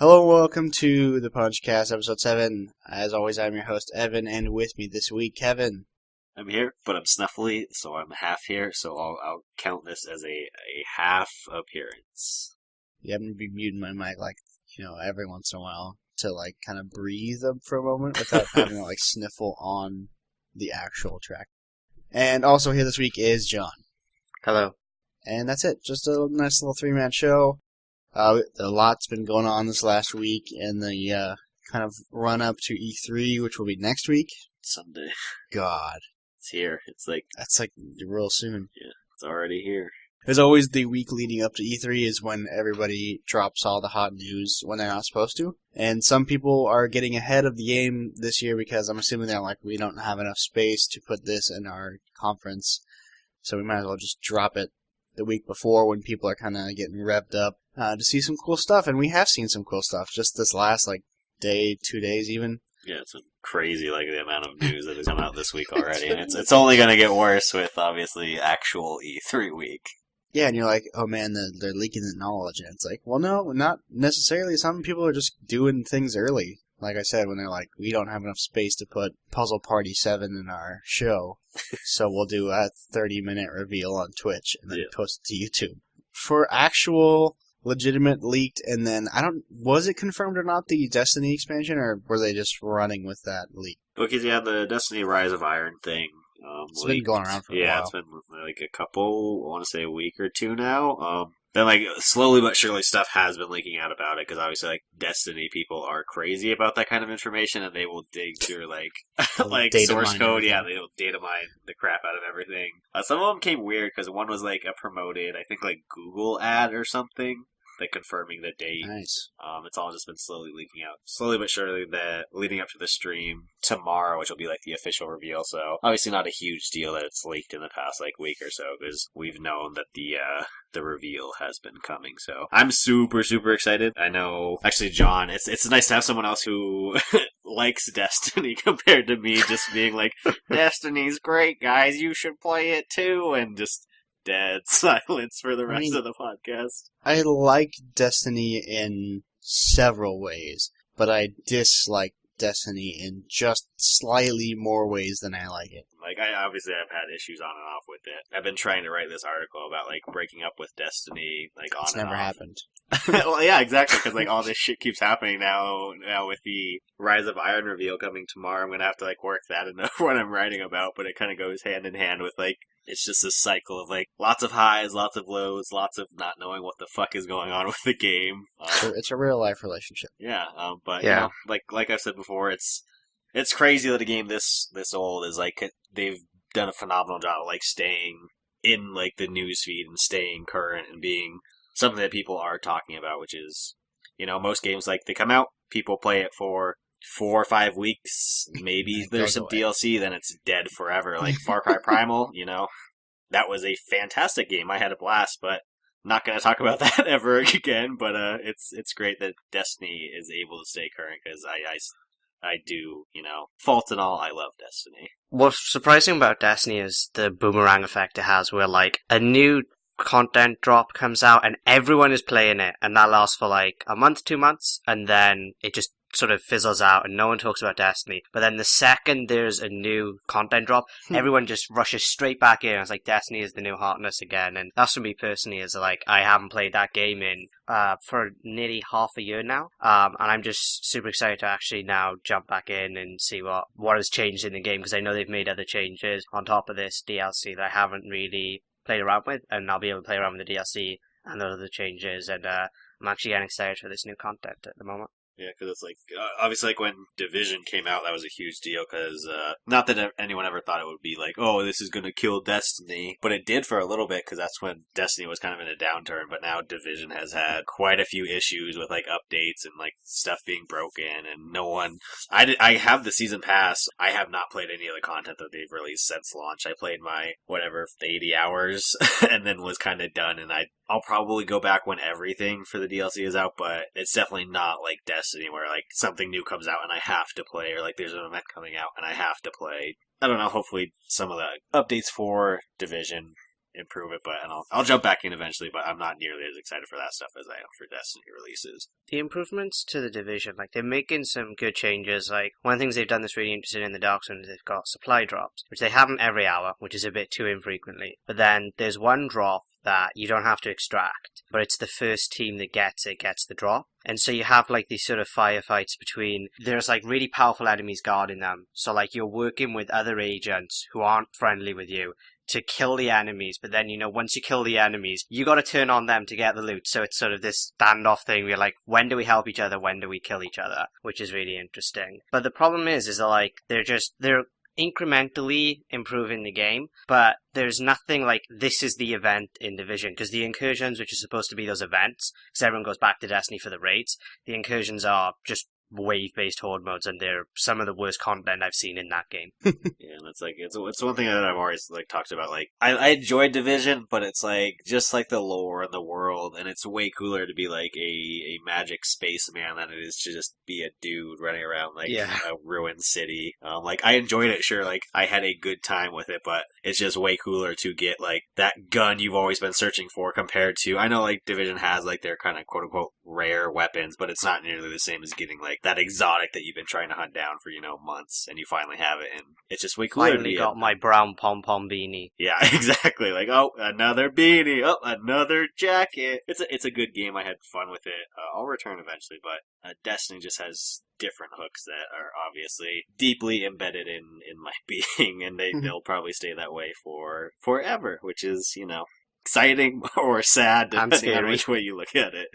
Hello and welcome to the PunchCast, episode 7. As always, I'm your host, Evan, and with me this week, Kevin. I'm here, but I'm snuffly, so I'm half here, so I'll count this as a half appearance. Yeah, I'm going to be muting my mic, every once in a while to, kind of breathe up for a moment without having to, sniffle on the actual track. And also here this week is John. Hello. And that's it. Just a nice little three-man show. A lot's been going on this last week in the kind of run-up to E3, which will be next week. Someday. God. It's here. That's real soon. Yeah, it's already here. There's always the week leading up to E3 is when everybody drops all the hot news when they're not supposed to. And some people are getting ahead of the game this year because I'm assuming they're like, we don't have enough space to put this in our conference, so we might as well just drop it the week before when people are kind of getting revved up to see some cool stuff. And we have seen some cool stuff just this last day, 2 days even. Yeah, it's been crazy, the amount of news that has come out this week already, and it's only going to get worse with obviously actual E3 week. Yeah, and you're like, oh man, they're leaking the knowledge, and it's like, well, no, not necessarily. Some people are just doing things early. Like I said, when they're like, we don't have enough space to put Puzzle Party 7 in our show, so we'll do a 30-minute reveal on Twitch and then post it to YouTube. For actual, legitimate, leaked, and then, was it confirmed or not, the Destiny expansion, or were they just running with that leak? Because, the Destiny Rise of Iron thing. It's been going around for a while. Yeah, it's been a couple, I want to say a week or two now. Then, slowly but surely stuff has been leaking out about it, because obviously, Destiny people are crazy about that kind of information, and they will dig through, source code. Yeah, they will data mine the crap out of everything. Some of them came weird, because one was, a promoted, I think, Google ad or something, confirming the date. Nice. It's all just been slowly leaking out. Slowly but surely, leading up to the stream tomorrow, which will be, the official reveal, so obviously not a huge deal that it's leaked in the past, week or so, because we've known that the reveal has been coming, so I'm super, super excited. I know, actually, John, it's nice to have someone else who likes Destiny compared to me just being like, Destiny's great, guys, you should play it too, and just dead silence for the rest of the podcast. I like Destiny in several ways, but I dislike Destiny in just slightly more ways than I like it. I've had issues on and off with it. I've been trying to write this article about, breaking up with Destiny, on and off. It's never happened. Well, yeah, exactly, because, all this shit keeps happening now with the Rise of Iron reveal coming tomorrow. I'm going to have to, work that into what I'm writing about, but it kind of goes hand in hand with, it's just this cycle of, lots of highs, lots of lows, lots of not knowing what the fuck is going on with the game. It's a real-life relationship. Yeah, but, you know, like I've said before, it's crazy that a game this old is, they've done a phenomenal job of, staying in, the newsfeed and staying current and being something that people are talking about, which is, most games, they come out, people play it for 4 or 5 weeks, maybe there's some DLC, then it's dead forever. Far Cry Primal, that was a fantastic game. I had a blast, but not going to talk about that ever again. But it's great that Destiny is able to stay current, because I do, faults and all, I love Destiny. What's surprising about Destiny is the boomerang effect it has, where a new content drop comes out and everyone is playing it, and that lasts for a month, 2 months, and then it just sort of fizzles out and no one talks about Destiny. But then the second there's a new content drop, everyone just rushes straight back in. It's Destiny is the new hotness again. And that's for me personally, is I haven't played that game in for nearly half a year now. And I'm just super excited to actually now jump back in and see what has changed in the game, because I know they've made other changes on top of this DLC that I haven't really played around with, and I'll be able to play around with the DLC and those other changes, and I'm actually getting excited for this new content at the moment. Yeah, because it's obviously when Division came out, that was a huge deal, because not that anyone ever thought it would be oh, this is going to kill Destiny, but it did for a little bit, because that's when Destiny was kind of in a downturn. But now Division has had quite a few issues with updates and stuff being broken, and no one. I have the season pass. I have not played any of the content that they've released since launch. I played my 80 hours and then was kind of done, and I'll probably go back when everything for the DLC is out, but it's definitely not like Destiny where something new comes out and I have to play, or there's an event coming out and I have to play. I don't know, hopefully some of the updates for Division improve it, but I'll jump back in eventually, but I'm not nearly as excited for that stuff as I am for Destiny releases. The improvements to the Division, like, they're making some good changes. Like, one of the things they've done that's really interesting in the Dark Zone is they've got supply drops, which they haven't every hour, which is a bit too infrequently. But then there's one drop that you don't have to extract, but it's the first team that gets the drop. And so you have like these sort of firefights between, there's like really powerful enemies guarding them. So like you're working with other agents who aren't friendly with you to kill the enemies, but then, once you kill the enemies, you got to turn on them to get the loot. So it's sort of this standoff thing where you're like, when do we help each other? When do we kill each other? Which is really interesting. But the problem is that like, they're incrementally improving the game, but there's nothing like this is the event in Division, because the incursions, which are supposed to be those events, because everyone goes back to Destiny for the raids, the incursions are just wave-based horde modes, and they're some of the worst content I've seen in that game. Yeah, and it's like it's one thing that I've always like talked about. Like I enjoy Division, but it's like just like the lore and the world, and it's way cooler to be like a magic spaceman than it is to just be a dude running around like a ruined city. Like I enjoyed it, sure. Like I had a good time with it, but it's just way cooler to get like that gun you've always been searching for compared to, I know like Division has like their kind of quote unquote rare weapons, but it's not nearly the same as getting like that exotic that you've been trying to hunt down for, months, and you finally have it, and it's just way cooler. Finally got my brown pom-pom beanie. Yeah, exactly. Like, oh, another beanie. Oh, another jacket. It's a good game. I had fun with it. I'll return eventually, but Destiny just has different hooks that are obviously deeply embedded in my being, and they'll probably stay that way for forever, which is, exciting or sad, depending on which way you look at it.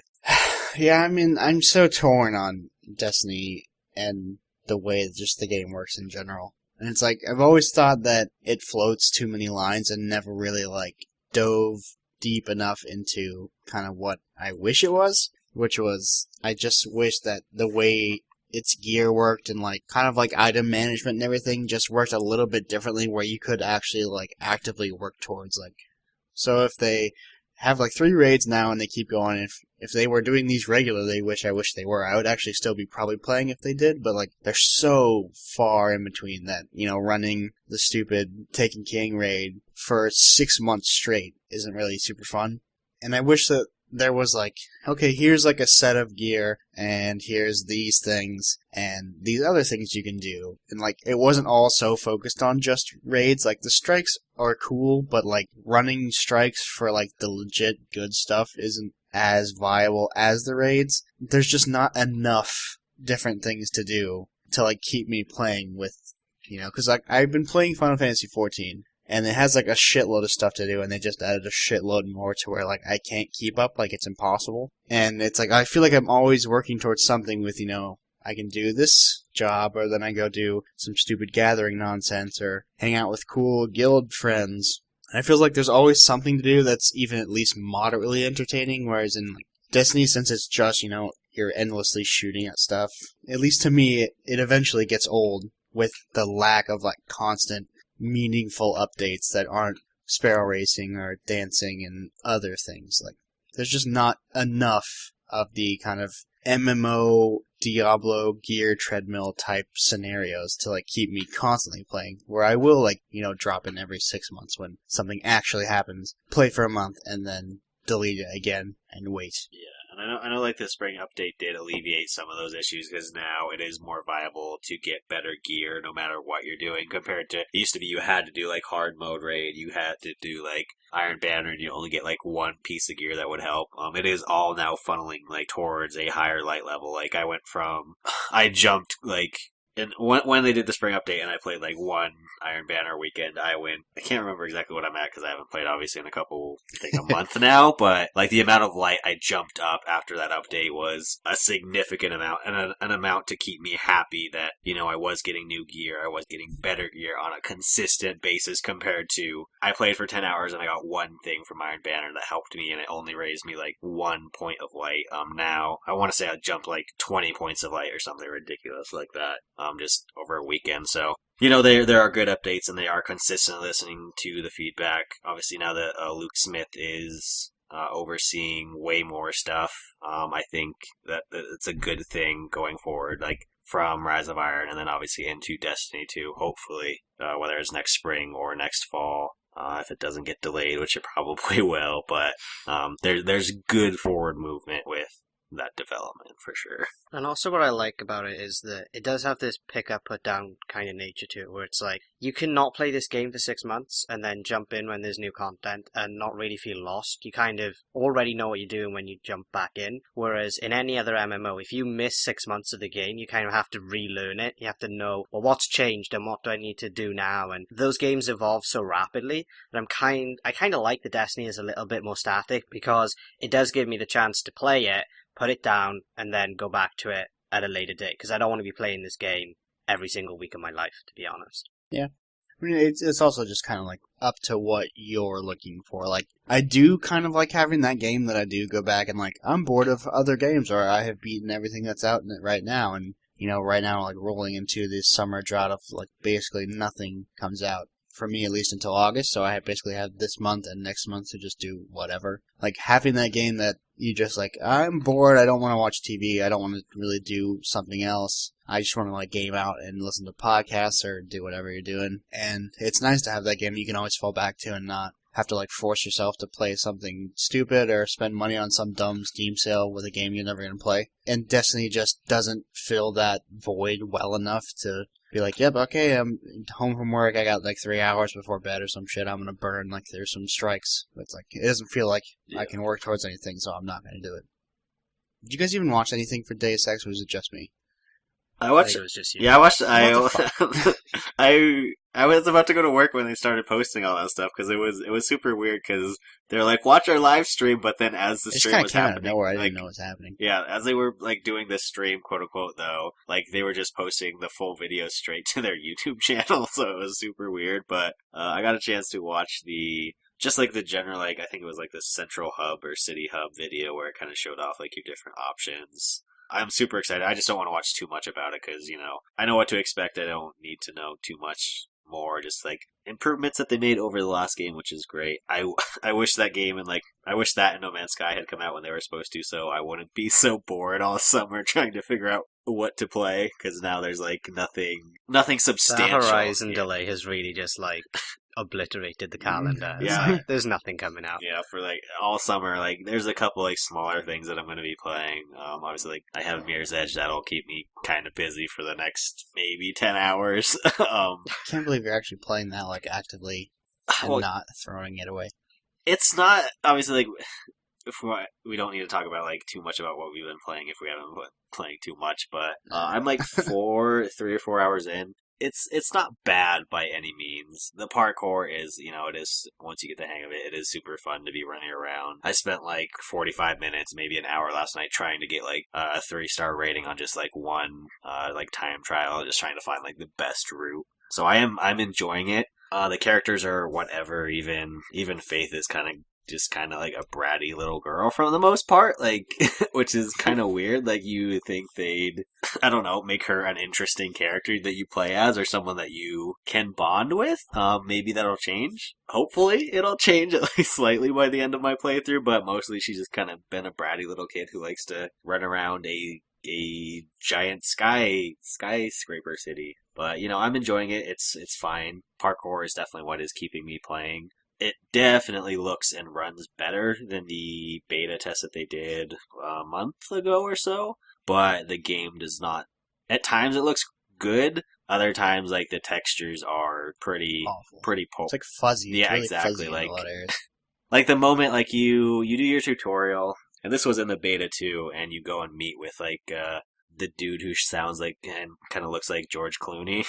Yeah, I mean, I'm so torn on Destiny and the way just the game works in general. And it's like, I've always thought that it floats too many lines and never really, like, dove deep enough into kind of what I wish it was, which was, I just wish that the way its gear worked and, like, kind of like item management and everything just worked a little bit differently, where you could actually, like, actively work towards, like, so if they have like 3 raids now and they keep going, if they were doing these regularly, which I wish they were, I would actually still be probably playing if they did, but like they're so far in between that, running the stupid Taken King raid for 6 months straight isn't really super fun. And I wish that there was like, okay, here's like a set of gear, and here's these things, and these other things you can do. And like, it wasn't all so focused on just raids. Like, the strikes are cool, but like, running strikes for like the legit good stuff isn't as viable as the raids. There's just not enough different things to do to like keep me playing with, because like, I've been playing Final Fantasy XIV, and it has like a shitload of stuff to do, and they just added a shitload more to where like I can't keep up, like it's impossible. And it's like I feel like I'm always working towards something with, I can do this job, or then I go do some stupid gathering nonsense, or hang out with cool guild friends. And I feel like there's always something to do that's even at least moderately entertaining, whereas in like Destiny, since it's just, you're endlessly shooting at stuff, at least to me, it eventually gets old with the lack of like constant meaningful updates that aren't sparrow racing or dancing and other things. Like, there's just not enough of the kind of MMO Diablo gear treadmill type scenarios to like keep me constantly playing, where I will like, drop in every 6 months when something actually happens, play for a month, and then delete it again and wait. Yeah. I know like the spring update did alleviate some of those issues, because now it is more viable to get better gear no matter what you're doing, compared to, it used to be you had to do like hard mode raid, you had to do like Iron Banner, and you only get like one piece of gear that would help. It is all now funneling like towards a higher light level. Like I jumped like, and when they did the spring update and I played like one Iron Banner weekend, I can't remember exactly what I'm at because I haven't played obviously in a month now, but like the amount of light I jumped up after that update was a significant amount, and an amount to keep me happy that, I was getting new gear, I was getting better gear on a consistent basis, compared to, I played for 10 hours and I got one thing from Iron Banner that helped me, and it only raised me like 1 point of light. Now, I want to say I jumped like 20 points of light or something ridiculous like that. Just over a weekend. So, there are good updates, and they are consistently listening to the feedback. Obviously, now that Luke Smith is overseeing way more stuff, I think that it's a good thing going forward. Like, from Rise of Iron, and then obviously into Destiny 2, hopefully, whether it's next spring or next fall. If it doesn't get delayed, which it probably will, but there's good forward movement with that development for sure. And also what I like about it is that it does have this pick up, put down kind of nature to it, where it's like, you can not play this game for 6 months and then jump in when there's new content and not really feel lost. You kind of already know what you're doing when you jump back in. Whereas in any other MMO, if you miss 6 months of the game, you kind of have to relearn it. You have to know, well, what's changed and what do I need to do now? And those games evolve so rapidly that I kind of like the Destiny is a little bit more static, because it does give me the chance to play it, put it down, and then go back to it at a later date, because I don't want to be playing this game every single week of my life, to be honest. Yeah. I mean, it's also just kind of like up to what you're looking for. Like, I do kind of like having that game that I do go back and like, I'm bored of other games, or I have beaten everything that's out in it right now, and, you know, right now, like, rolling into this summer drought of, like, basically nothing comes out. For me, at least until August, so I basically have this month and next month to just do whatever. Like, having that game that you just, like, I'm bored, I don't want to watch TV, I don't want to really do something else. I just want to, like, game out and listen to podcasts or do whatever you're doing. And it's nice to have that game you can always fall back to and not have to, like, force yourself to play something stupid or spend money on some dumb Steam sale with a game you're never going to play. And Destiny just doesn't fill that void well enough to be like, yep, okay, I'm home from work, I got like 3 hours before bed or some shit, I'm gonna burn like there's some strikes. It's like, it doesn't feel like I can work towards anything, so I'm not gonna do it. Did you guys even watch anything for Deus Ex, or was it just me? I watched. It was just you. Yeah, I watched. I was about to go to work when they started posting all that stuff, because it was super weird, because they're like, watch our live stream, but then as the stream was happening, out of nowhere, I like, didn't know what was happening. Yeah, as they were like doing this stream, quote unquote, though, like they were just posting the full video straight to their YouTube channel, so it was super weird. But I got a chance to watch just like the general, like, I think it was like the central hub or city hub video where it kind of showed off like your different options. I'm super excited. I just don't want to watch too much about it, because, you know, I know what to expect. I don't need to know too much more. Just like improvements that they made over the last game, which is great. I wish that game I wish that and No Man's Sky had come out when they were supposed to, so I wouldn't be so bored all summer trying to figure out what to play, because now there's like nothing substantial. The Horizon delay has really just like obliterated the calendar. Yeah. Like, there's nothing coming out. Yeah, for like all summer, like there's a couple like smaller things that I'm going to be playing. Obviously, like I have Mirror's Edge that'll keep me kind of busy for the next maybe 10 hours. I can't believe you're actually playing that like actively and not throwing it away. It's not obviously like. We don't need to talk about like too much about what we've been playing if we haven't been playing too much, but I'm like 3 or 4 hours in. It's not bad by any means. The parkour is, you know, it is, once you get the hang of it, it is super fun to be running around. I spent like 45 minutes, maybe an hour last night trying to get like a 3-star rating on just like one like time trial, just trying to find like the best route. So I'm enjoying it. The characters are whatever, even Faith is kind of like a bratty little girl for the most part, like, which is kind of weird. Like, you think they'd, I don't know, make her an interesting character that you play as, or someone that you can bond with. Maybe that'll change. Hopefully it'll change at least slightly by the end of my playthrough, but mostly she's just kind of been a bratty little kid who likes to run around a giant skyscraper city. But, you know, I'm enjoying it. It's fine. Parkour is definitely what is keeping me playing. It definitely looks and runs better than the beta test that they did a month ago or so, but the game does not. At times it looks good. Other times, like, the textures are pretty poor. It's like fuzzy. Yeah, really exactly. Fuzzy like, in a lot of areas. Like the moment, like you do your tutorial, and this was in the beta too, and you go and meet with like the dude who sounds like and kind of looks like George Clooney,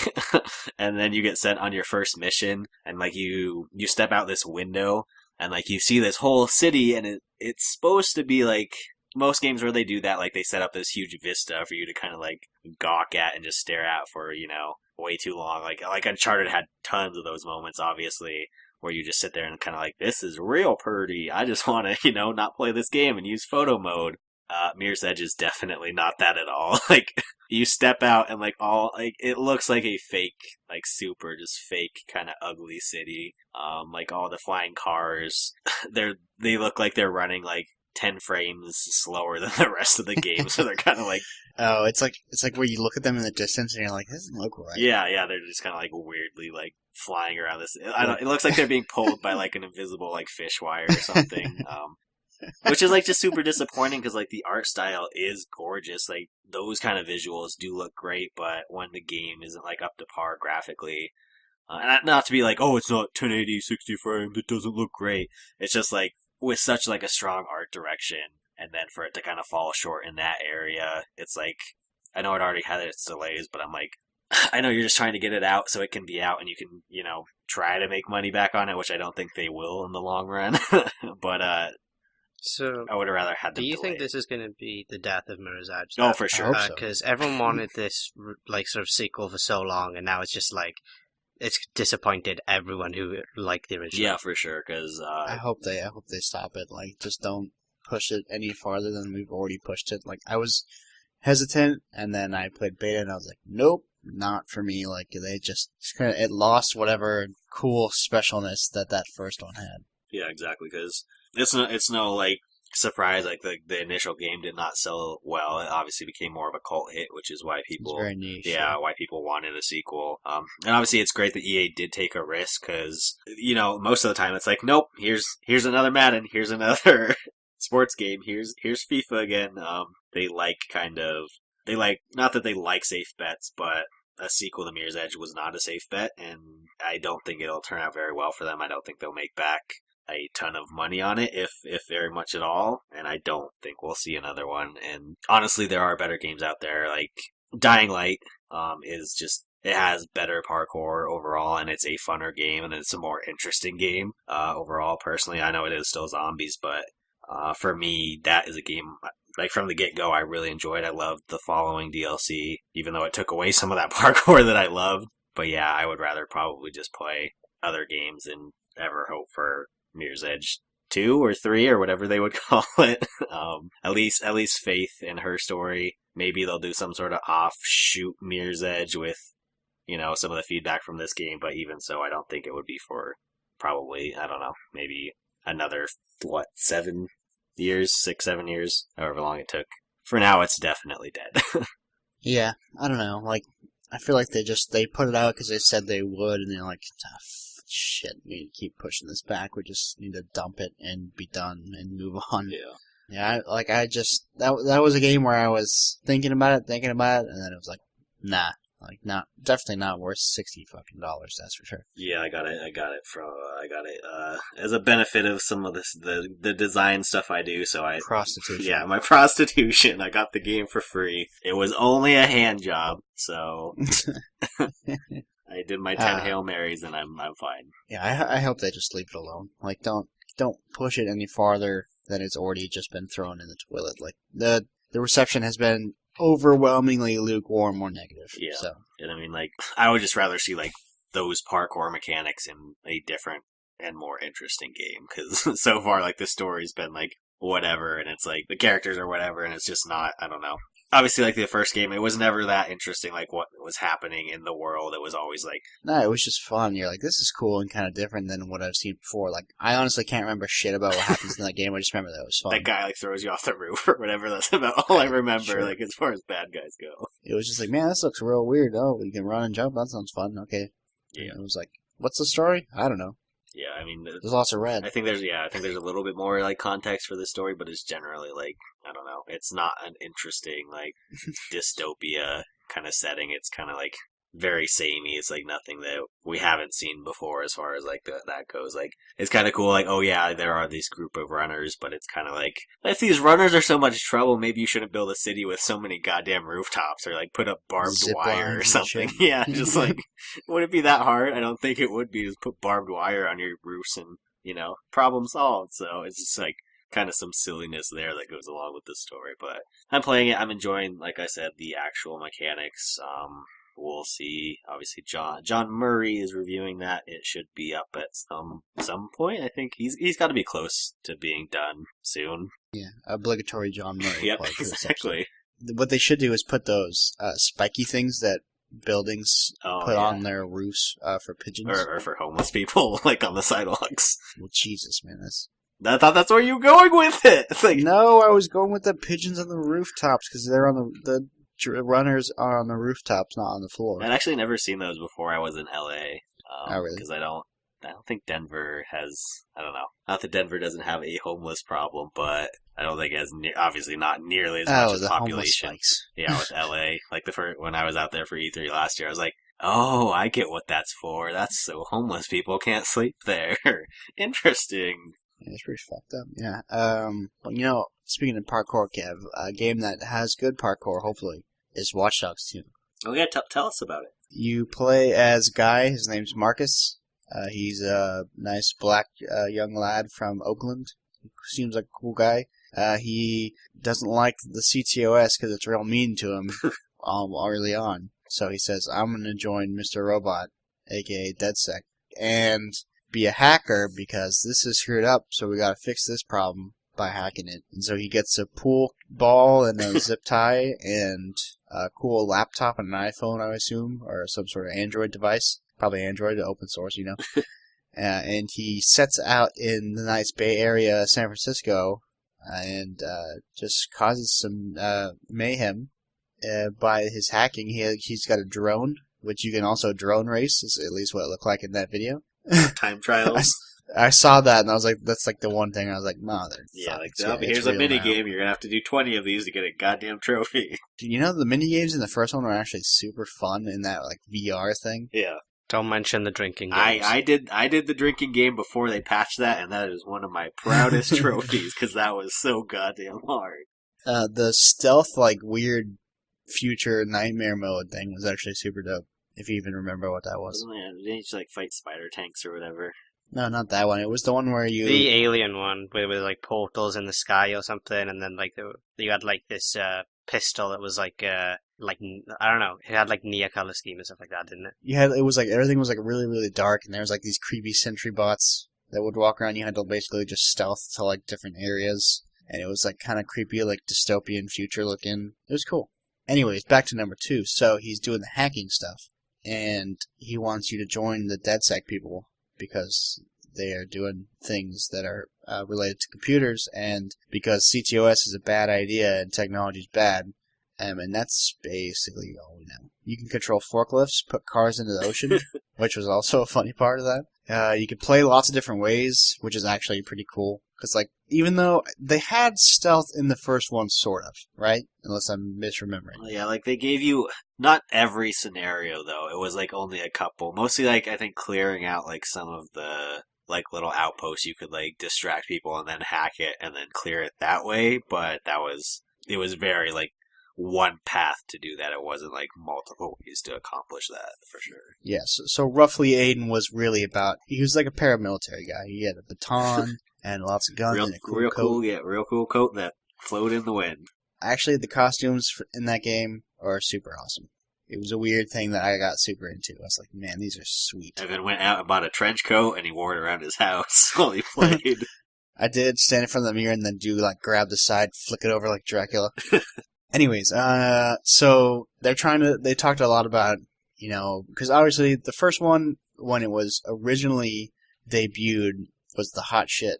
and then you get sent on your first mission, and like you step out this window, and like you see this whole city, and it's supposed to be like most games where they do that, like they set up this huge vista for you to kind of like gawk at and just stare at for, you know, way too long. Like Uncharted had tons of those moments, obviously, where you just sit there and kind of like, this is real pretty. I just want to, you know, not play this game and use photo mode. Mirror's Edge is definitely not that at all. Like, you step out and like it looks like a fake, like super just fake kind of ugly city. Like all the flying cars, they look like they're running like 10 frames slower than the rest of the game, so they're kind of like... Oh, it's like where you look at them in the distance and you're like, this doesn't look right. Yeah, they're just kind of like weirdly like flying around this. It looks like they're being pulled by like an invisible like fish wire or something. Which is like just super disappointing because like the art style is gorgeous. Like those kind of visuals do look great, but when the game isn't like up to par graphically, and not to be like, oh, it's not 1080 60 frames, it doesn't look great. It's just like with such like a strong art direction. And then for it to kind of fall short in that area, it's like, I know it already had its delays, but I'm like, I know you're just trying to get it out so it can be out and you can, try to make money back on it, which I don't think they will in the long run. But, so I would have rather had them do you delay think this is going to be the death of Mirror's Edge? Oh, for sure. Because everyone wanted this, like, sort of sequel for so long, and now it's just like, it's disappointed everyone who liked the original. Yeah, for sure, because... I hope they stop it. Like, just don't push it any farther than we've already pushed it. Like, I was hesitant, and then I played beta, and I was like, nope, not for me. Like, they just kind of, it lost whatever cool specialness that first one had. Yeah, exactly, because it's no, like, surprise, like, the initial game did not sell well. It obviously became more of a cult hit, which is why people... It's very niche. Yeah, why people wanted a sequel. And obviously it's great that EA did take a risk, because, most of the time it's like, nope, here's another Madden, here's another... sports game. Here's FIFA again. They like not that they like safe bets, but a sequel to Mirror's Edge was not a safe bet, and I don't think it'll turn out very well for them. I don't think they'll make back a ton of money on it, if very much at all, and I don't think we'll see another one. And honestly, there are better games out there. Like Dying Light is just, it has better parkour overall, and it's a funner game, and it's a more interesting game overall. Personally, I know it is still zombies, but for me, that is a game, like, from the get-go, I really enjoyed. I loved the following DLC, even though it took away some of that parkour that I loved. But yeah, I would rather probably just play other games and ever hope for Mirror's Edge 2 or 3 or whatever they would call it. At least Faith in her story. Maybe they'll do some sort of offshoot Mirror's Edge with, some of the feedback from this game. But even so, I don't think it would be for probably, I don't know, maybe another, 7 years, 6-7 years, however long it took. For now, it's definitely dead. Yeah, I don't know. Like, I feel like they put it out because they said they would, and they're like, shit, we need to keep pushing this back. We just need to dump it and be done and move on. Yeah. Yeah, that was a game where I was thinking about it, and then it was like, nah. Like, definitely not worth $60 fucking, that's for sure. Yeah, I got it as a benefit of some of the design stuff I do. So prostitution. Yeah, my prostitution. I got the game for free. It was only a hand job, so I did my 10 Hail Marys, and I'm fine. Yeah, I hope they just leave it alone. Like, don't push it any farther than it's already just been thrown in the toilet. Like, the reception has been overwhelmingly lukewarm or negative. Yeah. So. And I mean, like, I would just rather see, like, those parkour mechanics in a different and more interesting game. Because so far, like, the story's been, like, whatever. And it's, like, the characters are whatever. And it's just not, I don't know. Obviously, like, the first game, it was never that interesting, like, what was happening in the world. It was always, like... No, it was just fun. You're like, this is cool and kind of different than what I've seen before. Like, I honestly can't remember shit about what happens in that game. I just remember that it was fun. That guy, like, throws you off the roof or whatever. That's about all I remember, sure. Like, as far as bad guys go. It was just like, man, this looks real weird. Oh, you can run and jump? That sounds fun. Okay. Yeah. And it was like, what's the story? I don't know. Yeah, I mean... There's lots of red. I think there's a little bit more, like, context for this story, but it's generally, like, I don't know. It's not an interesting, like, dystopia kind of setting. It's kind of, like, very samey. It's, like, nothing that we haven't seen before as far as, like, that goes. Like, it's kind of cool, like, oh, yeah, there are these group of runners, but it's kind of like, if these runners are so much trouble, maybe you shouldn't build a city with so many goddamn rooftops or, like, put up barbed wire or something. Yeah, just, like, would it be that hard? I don't think it would be. Just put barbed wire on your roofs and, problem solved. So it's just, like, kind of some silliness there that goes along with the story. But I'm playing it. I'm enjoying, like I said, the actual mechanics. We'll see. Obviously, John Murray is reviewing that. It should be up at some point. I think he's got to be close to being done soon. Yeah, obligatory John Murray. Yep, exactly. What they should do is put those spiky things that buildings put on their roofs for pigeons. Or for homeless people, like on the sidewalks. Well, Jesus, man, I thought that's where you were going with it. It's like, No, I was going with the pigeons on the rooftops because they're on the runners are on the rooftops, not on the floor. I'd actually never seen those before I was in LA. Oh, really? Because I don't think Denver has. I don't know. Not that Denver doesn't have a homeless problem, but I don't think it has obviously not nearly as much as the population. homeless spikes. Yeah, with LA. Like when I was out there for E3 last year, I was like, oh, I get what that's for. That's so homeless people can't sleep there. Interesting. Yeah, it's pretty fucked up. Yeah. Well, speaking of parkour, Kev, a game that has good parkour, hopefully, is Watch Dogs 2. Oh yeah, tell us about it. You play as a guy. His name's Marcus. He's a nice black young lad from Oakland. Seems like a cool guy. He doesn't like the CTOS because it's real mean to him early on. So he says, I'm going to join Mr. Robot, aka DedSec, and be a hacker because this is screwed up, so we got to fix this problem by hacking it. And so he gets a pool ball and a zip tie and a cool laptop and an iPhone, I assume, or some sort of Android device. Probably Android, open source, and he sets out in the nice Bay Area, San Francisco, and just causes some mayhem by his hacking. He's got a drone, which you can also drone race, is at least what it looked like in that video. Time trials. I saw that, and I was like, that's like the one thing I was like, mother. Yeah, like, here's a mini game. You're going to have to do 20 of these to get a goddamn trophy. The mini games in the first one were actually super fun in that, like, VR thing. Yeah. Don't mention the drinking games. I did the drinking game before they patched that, and that is one of my proudest trophies, because that was so goddamn hard. The stealth, like, weird future nightmare mode thing was actually super dope, if you even remember what that was. Didn't you just, like, fight spider tanks or whatever? No, not that one. It was the one where you... The alien one, with like, portals in the sky or something, and then, like, you had, like, this pistol that was, like, I don't know, it had, like, near color scheme and stuff like that, didn't it? It was, like, everything was, like, really, really dark, and there was, like, these creepy sentry bots that would walk around. You had to basically just stealth to, like, different areas, and it was, like, kind of creepy, like, dystopian future looking. It was cool. Anyways, back to number 2. So he's doing the hacking stuff, and he wants you to join the DedSec people, because they are doing things that are related to computers, and because CTOS is a bad idea and technology is bad, and that's basically all we know. You can control forklifts, put cars into the ocean, which was also a funny part of that. You can play lots of different ways, which is actually pretty cool. Because, like, even though they had stealth in the first one, sort of, right? Unless I'm misremembering. Yeah, like, they gave you, not every scenario, though. It was, like, only a couple. Mostly, like, I think clearing out, like, some of the, like, little outposts you could, like, distract people and then hack it and then clear it that way. But it was very, like, one path to do that. It wasn't, like, multiple ways to accomplish that, for sure. Yes, so roughly Aiden was really about, he was like a paramilitary guy. He had a baton and lots of guns and a cool coat. Real cool coat that flowed in the wind. Actually, the costumes in that game are super awesome. It was a weird thing that I got super into. I was like, man, these are sweet. And then went out and bought a trench coat and he wore it around his house while he played. I did stand in front of the mirror and then grab the side, flick it over like Dracula. Anyways, so they talked a lot about, because obviously the first one, when it was originally debuted, was the hot shit.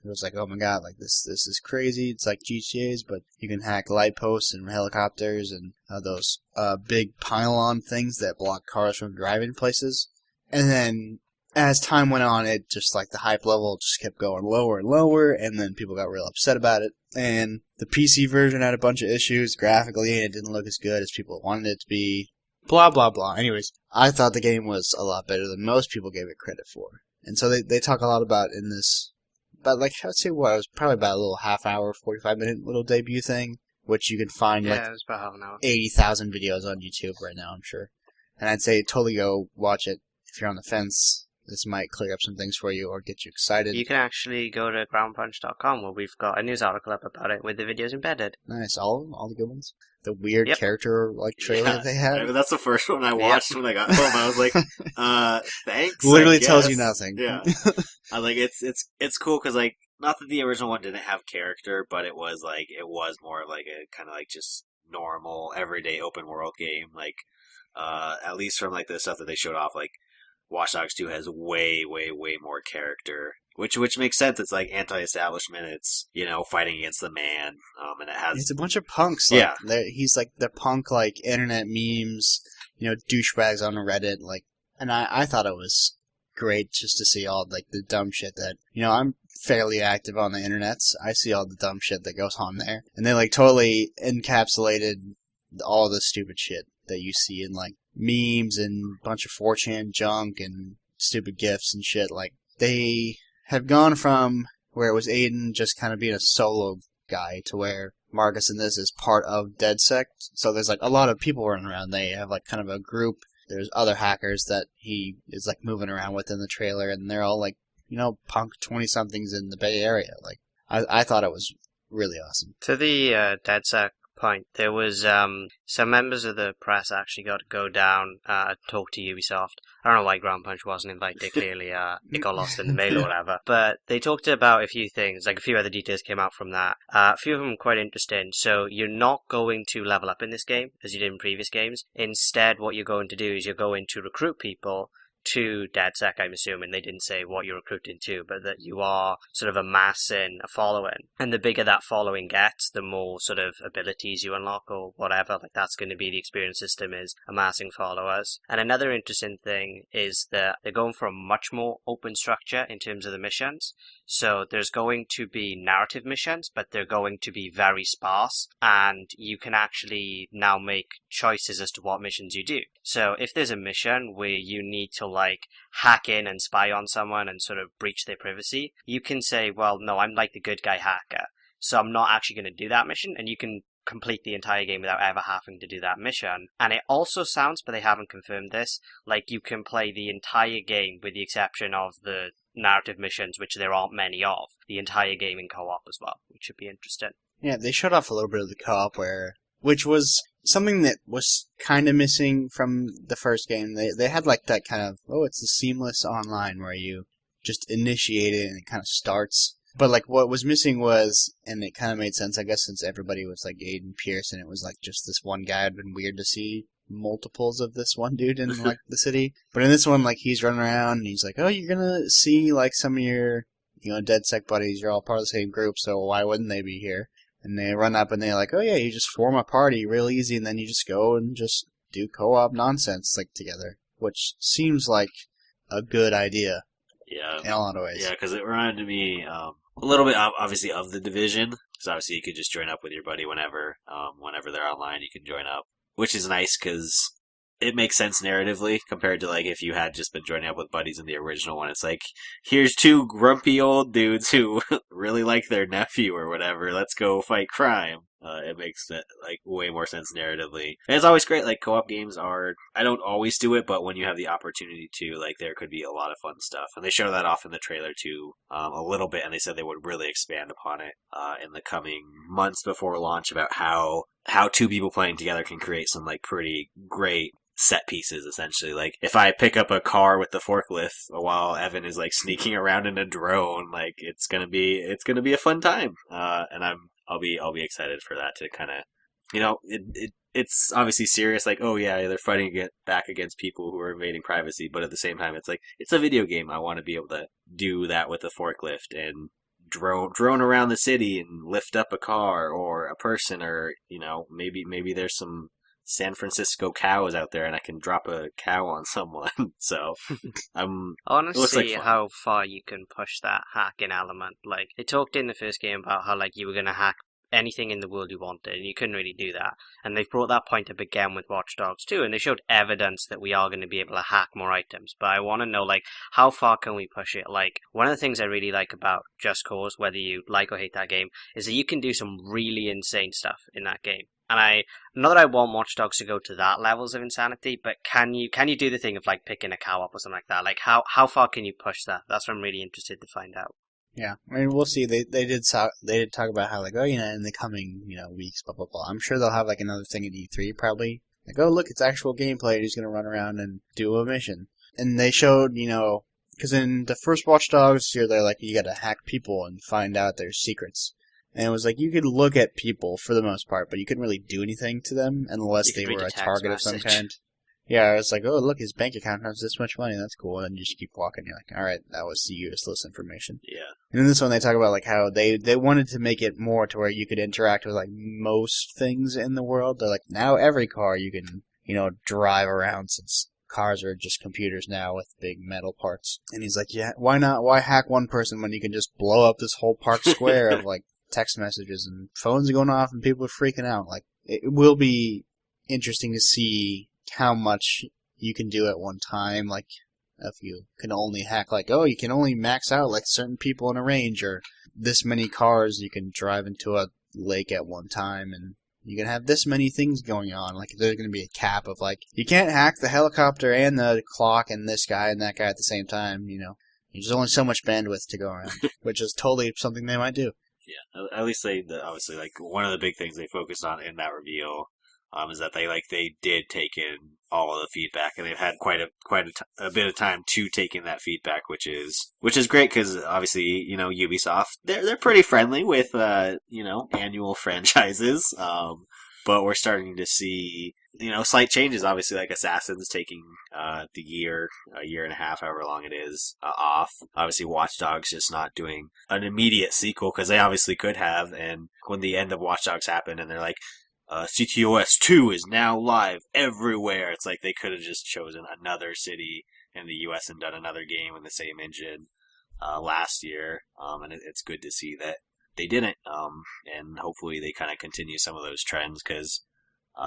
It was like, oh my god, like this is crazy. It's like GTA's, but you can hack light posts and helicopters and those big pylon things that block cars from driving places. And then as time went on, it just like the hype level just kept going lower and lower, and then people got real upset about it. And the PC version had a bunch of issues graphically, and it didn't look as good as people wanted it to be. Blah, blah, blah. Anyways, I thought the game was a lot better than most people gave it credit for. And so they talk a lot about in this, but like, I'd say it was probably about a little half hour, 45-minute little debut thing, which you can find it was about half an hour. 80,000 videos on YouTube right now, I'm sure. And I'd say totally go watch it if you're on the fence. This might clear up some things for you or get you excited. You can actually go to groundpunch.com where we've got a news article up about it with the videos embedded. Nice, all the good ones. The weird character trailer that they had. That's the first one I watched when I got home. I was like, thanks. Literally tells you nothing. Yeah, I like it's cool because like not that the original one didn't have character, but it was more like a kind of like just normal everyday open world game. Like at least from like the stuff that they showed off, like Watch Dogs 2 has way, way, way more character. Which makes sense. It's like anti-establishment. It's, fighting against the man. And it has... It's a bunch of punks. He's like the punk, like, internet memes, douchebags on Reddit. Like, and I thought it was great just to see all, like, the dumb shit that, I'm fairly active on the internets. I see all the dumb shit that goes on there. And they, like, totally encapsulated all the stupid shit that you see in, like, memes and a bunch of 4chan junk and stupid GIFs and shit. Like, they have gone from where it was Aiden just kind of being a solo guy to where Marcus in this is part of DedSec. So there's, like, a lot of people running around. They have, like, kind of a group. There's other hackers that he is, like, moving around with in the trailer, and they're all, like, punk 20-somethings in the Bay Area. Like, I thought it was really awesome. To the DedSec point, there was some members of the press actually got to go down talk to Ubisoft. I don't know why Ground Punch wasn't invited. Clearly, it got lost in the mail or whatever. But they talked about a few things, like a few other details came out from that. A few of them quite interesting. So you're not going to level up in this game as you did in previous games. Instead, what you're going to do is you're going to recruit people to DedSec, I'm assuming. They didn't say what you're recruiting to, but that you are sort of amassing a following. And the bigger that following gets, the more sort of abilities you unlock or whatever. Like, that's going to be the experience system, is amassing followers. And another interesting thing is that they're going for a much more open structure in terms of the missions. So there's going to be narrative missions, but they're going to be very sparse, and you can actually now make choices as to what missions you do. So if there's a mission where you need to, like, hack in and spy on someone and sort of breach their privacy, you can say, well, no, I'm like the good guy hacker, so I'm not actually going to do that mission, and you can complete the entire game without ever having to do that mission. And it also sounds, but they haven't confirmed this, like you can play the entire game, with the exception of the narrative missions, which there aren't many of, the entire game in co-op as well, which should be interesting. Yeah, they showed off a little bit of the co-op, which was something that was kind of missing from the first game. They had like that kind of, it's a seamless online where you just initiate it and it kind of starts. But like what was missing was, and it kind of made sense, I guess, since everybody was like Aiden Pierce and it was like just this one guy. It'd been weird to see multiples of this one dude in like the city. But in this one, like, he's running around and he's like, you're gonna see like some of your DedSec buddies. You're all part of the same group, so why wouldn't they be here? And they run up and they're like, you just form a party real easy, and then you just go and just do co-op nonsense like together, which seems like a good idea. Yeah, in a lot of ways. Yeah, because it reminded me a little bit, obviously, of The Division. Because obviously you could just join up with your buddy whenever they're online. You can join up, which is nice because it makes sense narratively compared to like if you had just been joining up with buddies in the original one. It's like, here's two grumpy old dudes who really like their nephew or whatever. Let's go fight crime. It makes like way more sense narratively. And it's always great. Like, co-op games are, I don't always do it, but when you have the opportunity to, like, there could be a lot of fun stuff. And they show that off in the trailer too, a little bit. And they said they would really expand upon it in the coming months before launch, about how two people playing together can create some like pretty great set pieces, essentially. Like, if I pick up a car with the forklift while Evan is like sneaking around in a drone, like, it's gonna be a fun time. And I'll be excited for that to kind of, it's obviously serious, like, they're fighting back against people who are invading privacy, but at the same time, it's like, it's a video game. I want to be able to do that with a forklift and drone around the city and lift up a car or a person, or, maybe there's some San Francisco cows out there and I can drop a cow on someone. So I want to see how far you can push that hacking element. Like, they talked in the first game about how, like, you were going to hack anything in the world you wanted, and you couldn't really do that. And they've brought that point up again with Watch Dogs 2, and they showed evidence that we are going to be able to hack more items. But I want to know, like, how far can we push it? Like, one of the things I really like about Just Cause, whether you like or hate that game, is that you can do some really insane stuff in that game. And not that I want Watch Dogs to go to that levels of insanity, but can you do the thing of like picking a cow up or something like that? Like, how far can you push that? That's what I'm really interested to find out. Yeah, I mean, we'll see. They did talk about how, like, in the coming weeks, blah blah blah. I'm sure they'll have like another thing at E3 probably. Like, look, it's actual gameplay. He's gonna run around and do a mission. And they showed, because in the first Watch Dogs, they're like, you got to hack people and find out their secrets. And it was like, you could look at people for the most part, but you couldn't really do anything to them unless they were a target of some kind. Yeah, it's like, oh, look, his bank account has this much money. That's cool. And then you just keep walking. You're like, all right, that was useless information. Yeah. And in this one, they talk about like how they wanted to make it more to where you could interact with like most things in the world. They're like, now every car you can, drive around, since cars are just computers now with big metal parts. And he's like, yeah, why not? Why hack one person when you can just blow up this whole park square of like text messages and phones going off and people are freaking out? Like, it will be interesting to see how much you can do at one time. Like, if you can only hack, like, oh, you can only max out like certain people in a range, or this many cars you can drive into a lake at one time, and you can have this many things going on. Like, there's going to be a cap of like, you can't hack the helicopter and the clock and this guy and that guy at the same time. There's only so much bandwidth to go around, which is totally something they might do. Yeah, at least obviously, like, one of the big things they focused on in that reveal is that they did take in all of the feedback, and they've had quite a bit of time to take in that feedback, which is great, because obviously, Ubisoft, they're pretty friendly with annual franchises, but we're starting to see slight changes. Obviously, like Assassin's taking a year and a half, however long it is, off. Obviously, Watch Dogs just not doing an immediate sequel, because they obviously could have, and when the end of Watch Dogs happened, and they're like, CTOS 2 is now live everywhere. It's like they could have just chosen another city in the US and done another game with the same engine last year. And it's good to see that they didn't. And hopefully they kind of continue some of those trends, because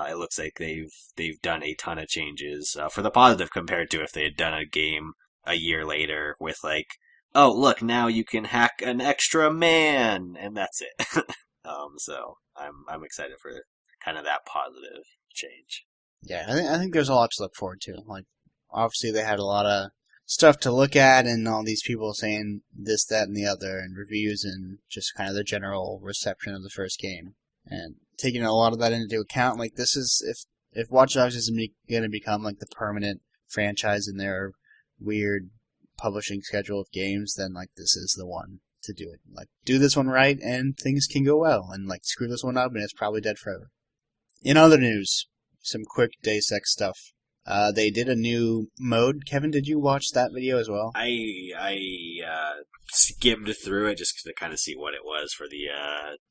it looks like they've done a ton of changes for the positive, compared to if they had done a game a year later with like, oh, look, now you can hack an extra man, and that's it. So I'm excited for kind of that positive change. Yeah, I think there's a lot to look forward to. Like, obviously they had a lot of stuff to look at, and all these people saying this, that, and the other, and reviews, and just kind of the general reception of the first game. And taking a lot of that into account, like, this is, if Watch Dogs is going to become like the permanent franchise in their weird publishing schedule of games, then like this is the one to do it. Like, do this one right, and things can go well, and like screw this one up, and it's probably dead forever. In other news, some quick Deus Ex stuff. They did a new mode. Kevin, did you watch that video as well? I skimmed through it just to kind of see what it was for the...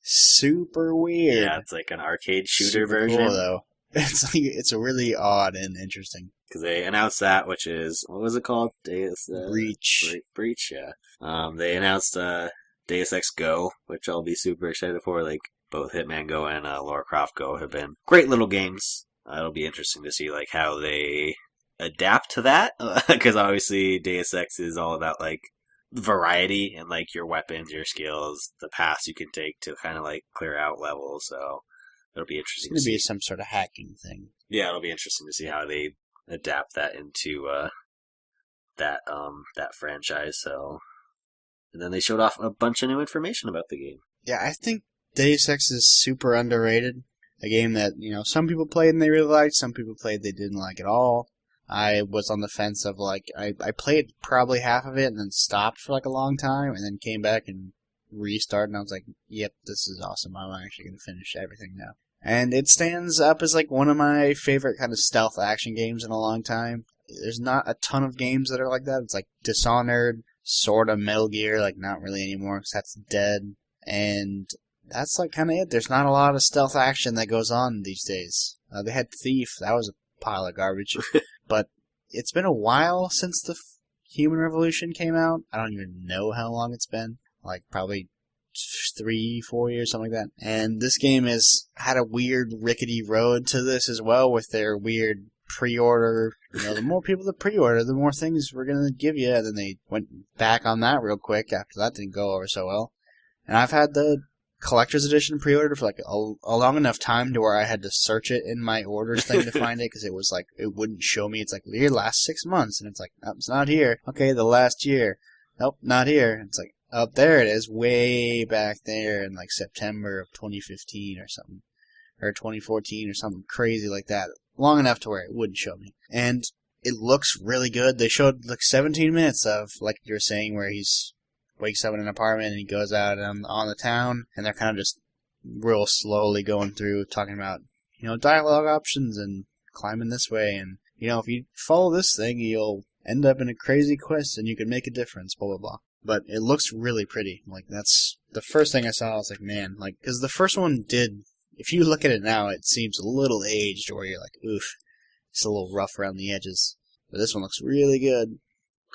Super weird. Yeah, it's like an arcade shooter Super version. Cool, though. It's really odd and interesting. Because they announced that, which is... What was it called? Deus... Breach. Breach, yeah. They announced Deus Ex Go, which I'll be super excited for. Like, both Hitman Go and Lara Croft Go have been great little games. It'll be interesting to see like how they adapt to that, because obviously Deus Ex is all about like variety and like your weapons, your skills, the paths you can take to kind of like clear out levels. So it'll be interesting. It's going to be some sort of hacking thing. Yeah, it'll be interesting to see how they adapt that into that franchise. So, and then they showed off a bunch of new information about the game. Yeah, I think Deus Ex is super underrated. A game that, some people played and they really liked, some people played they didn't like at all. I was on the fence of, like, I played probably half of it and then stopped for, like, a long time, and then came back and restarted, and I was like, yep, this is awesome. I'm actually going to finish everything now. And it stands up as, like, one of my favorite kind of stealth action games in a long time. There's not a ton of games that are like that. It's like Dishonored, sort of Metal Gear, like, not really anymore, because that's dead. And that's like kind of it. There's not a lot of stealth action that goes on these days. They had Thief. That was a pile of garbage. But it's been a while since the Human Revolution came out. I don't even know how long it's been. Like probably 3-4 years, something like that. And this game has had a weird rickety road to this as well, with their weird pre-order. The more people that pre-order, the more things we're going to give you. And then they went back on that real quick after that didn't go over so well. And I've had the collector's edition pre-ordered for like a long enough time to where I had to search it in my orders thing to find it, because it was like, it wouldn't show me. It's like, your last 6 months, and it's like, nope, it's not here. Okay, the last year. Nope, not here. It's like, up there it is, way back there in like September of 2015 or something, or 2014 or something crazy like that. Long enough to where it wouldn't show me. And it looks really good. They showed like 17 minutes of, like you're saying, where he's wakes up in an apartment and he goes out on the town, and they're kind of just real slowly going through talking about, dialogue options and climbing this way, and if you follow this thing, you'll end up in a crazy quest and you can make a difference, blah, blah, blah. But it looks really pretty. Like, that's the first thing I saw. I was like, man, like, because the first one did, if you look at it now, it seems a little aged, where you're like, oof, it's a little rough around the edges. But this one looks really good.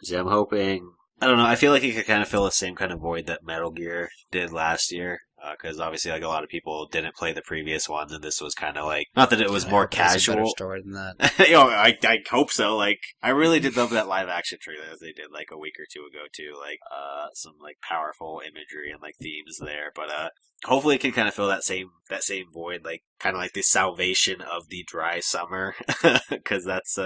Yeah, I'm hoping. I don't know. I feel like it could kind of fill the same kind of void that Metal Gear did last year. Because obviously, like, a lot of people didn't play the previous ones, and this was kind of like, not that it was more casual. A better story than that. I hope so. Like, I really did love that live action trailer that they did like a week or two ago too. Like, some like powerful imagery and like themes there. But hopefully, it can kind of fill that same void, like kind of like the salvation of the dry summer, because that's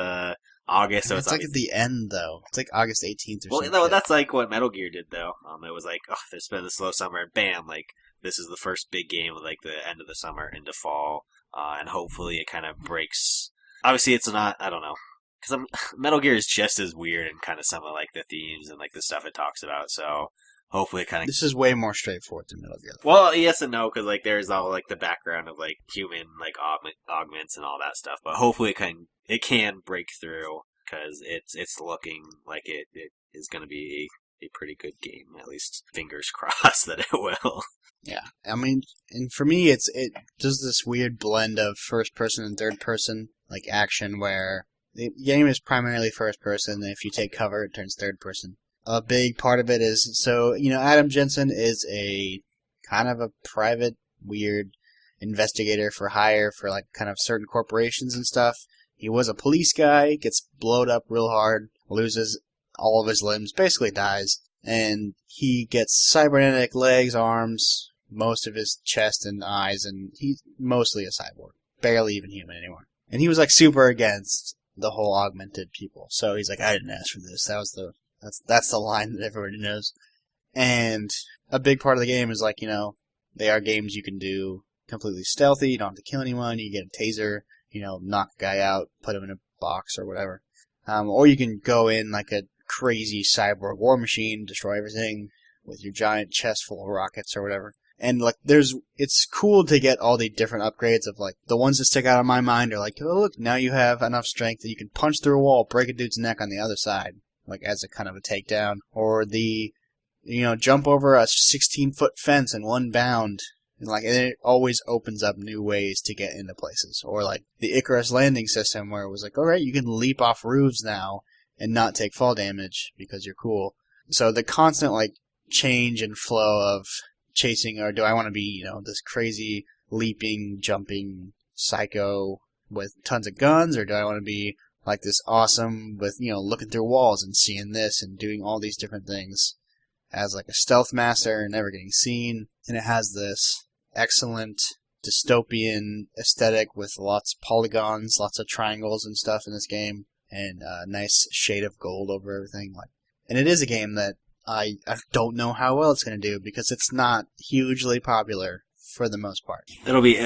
August. So it's like at the end though. It's like August 18th or something. Well, no, that's like what Metal Gear did though. It was like, oh, there's been a slow summer, and bam, like. This is the first big game of like the end of the summer into fall, and hopefully it kind of breaks. Obviously, it's not. I don't know, because Metal Gear is just as weird and kind of some of like the themes and like the stuff it talks about. So hopefully, it kind of. This is way more straightforward than Metal Gear. Well, yes and no, because like there's all like the background of like human like augments and all that stuff. But hopefully, it can break through because it's looking like it is going to be a pretty good game. At least fingers crossed that it will. Yeah, I mean, and for me, it does this weird blend of first person and third person, like action, where the game is primarily first person, and if you take cover, it turns third person. A big part of it is, so, Adam Jensen is a kind of a private, weird investigator for hire for, like, kind of certain corporations and stuff. He was a police guy, gets blowed up real hard, loses all of his limbs, basically dies, and he gets cybernetic legs, arms, most of his chest and eyes, and he's mostly a cyborg. Barely even human anymore. And he was like super against the whole augmented people. So he's like, I didn't ask for this. That's the line that everybody knows. And a big part of the game is like, they are games you can do completely stealthy, you don't have to kill anyone, you get a taser, knock a guy out, put him in a box or whatever. Or you can go in like a crazy cyborg war machine, destroy everything with your giant chest full of rockets or whatever. And like, it's cool to get all the different upgrades of like, the ones that stick out of my mind are like, oh look, now you have enough strength that you can punch through a wall, break a dude's neck on the other side, like as a kind of a takedown. Or the, jump over a 16-foot fence in one bound. And it always opens up new ways to get into places. Or like the Icarus landing system where it was like, alright, you can leap off roofs now and not take fall damage because you're cool. So the constant like change and flow of chasing, or do I want to be, this crazy leaping, jumping psycho with tons of guns, or do I want to be like this awesome with, looking through walls and seeing this and doing all these different things as like a stealth master and never getting seen. And it has this excellent dystopian aesthetic with lots of polygons, lots of triangles and stuff in this game, and a nice shade of gold over everything. And it is a game that I don't know how well it's going to do because it's not hugely popular for the most part. It'll be,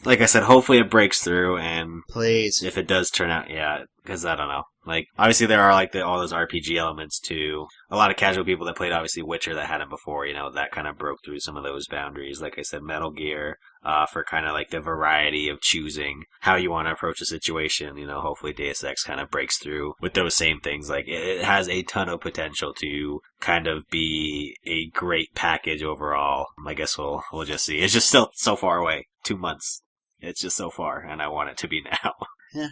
like I said, hopefully it breaks through, and please, if it does turn out, yeah, because I don't know. Like, obviously there are like all those RPG elements too. A lot of casual people that played obviously Witcher that had them before, that kind of broke through some of those boundaries. Like I said, Metal Gear, for kind of like the variety of choosing how you want to approach a situation. Hopefully Deus Ex kind of breaks through with those same things. Like, it has a ton of potential to kind of be a great package overall. I guess we'll just see. It's just still so far away. 2 months. It's just so far, and I want it to be now. Yeah.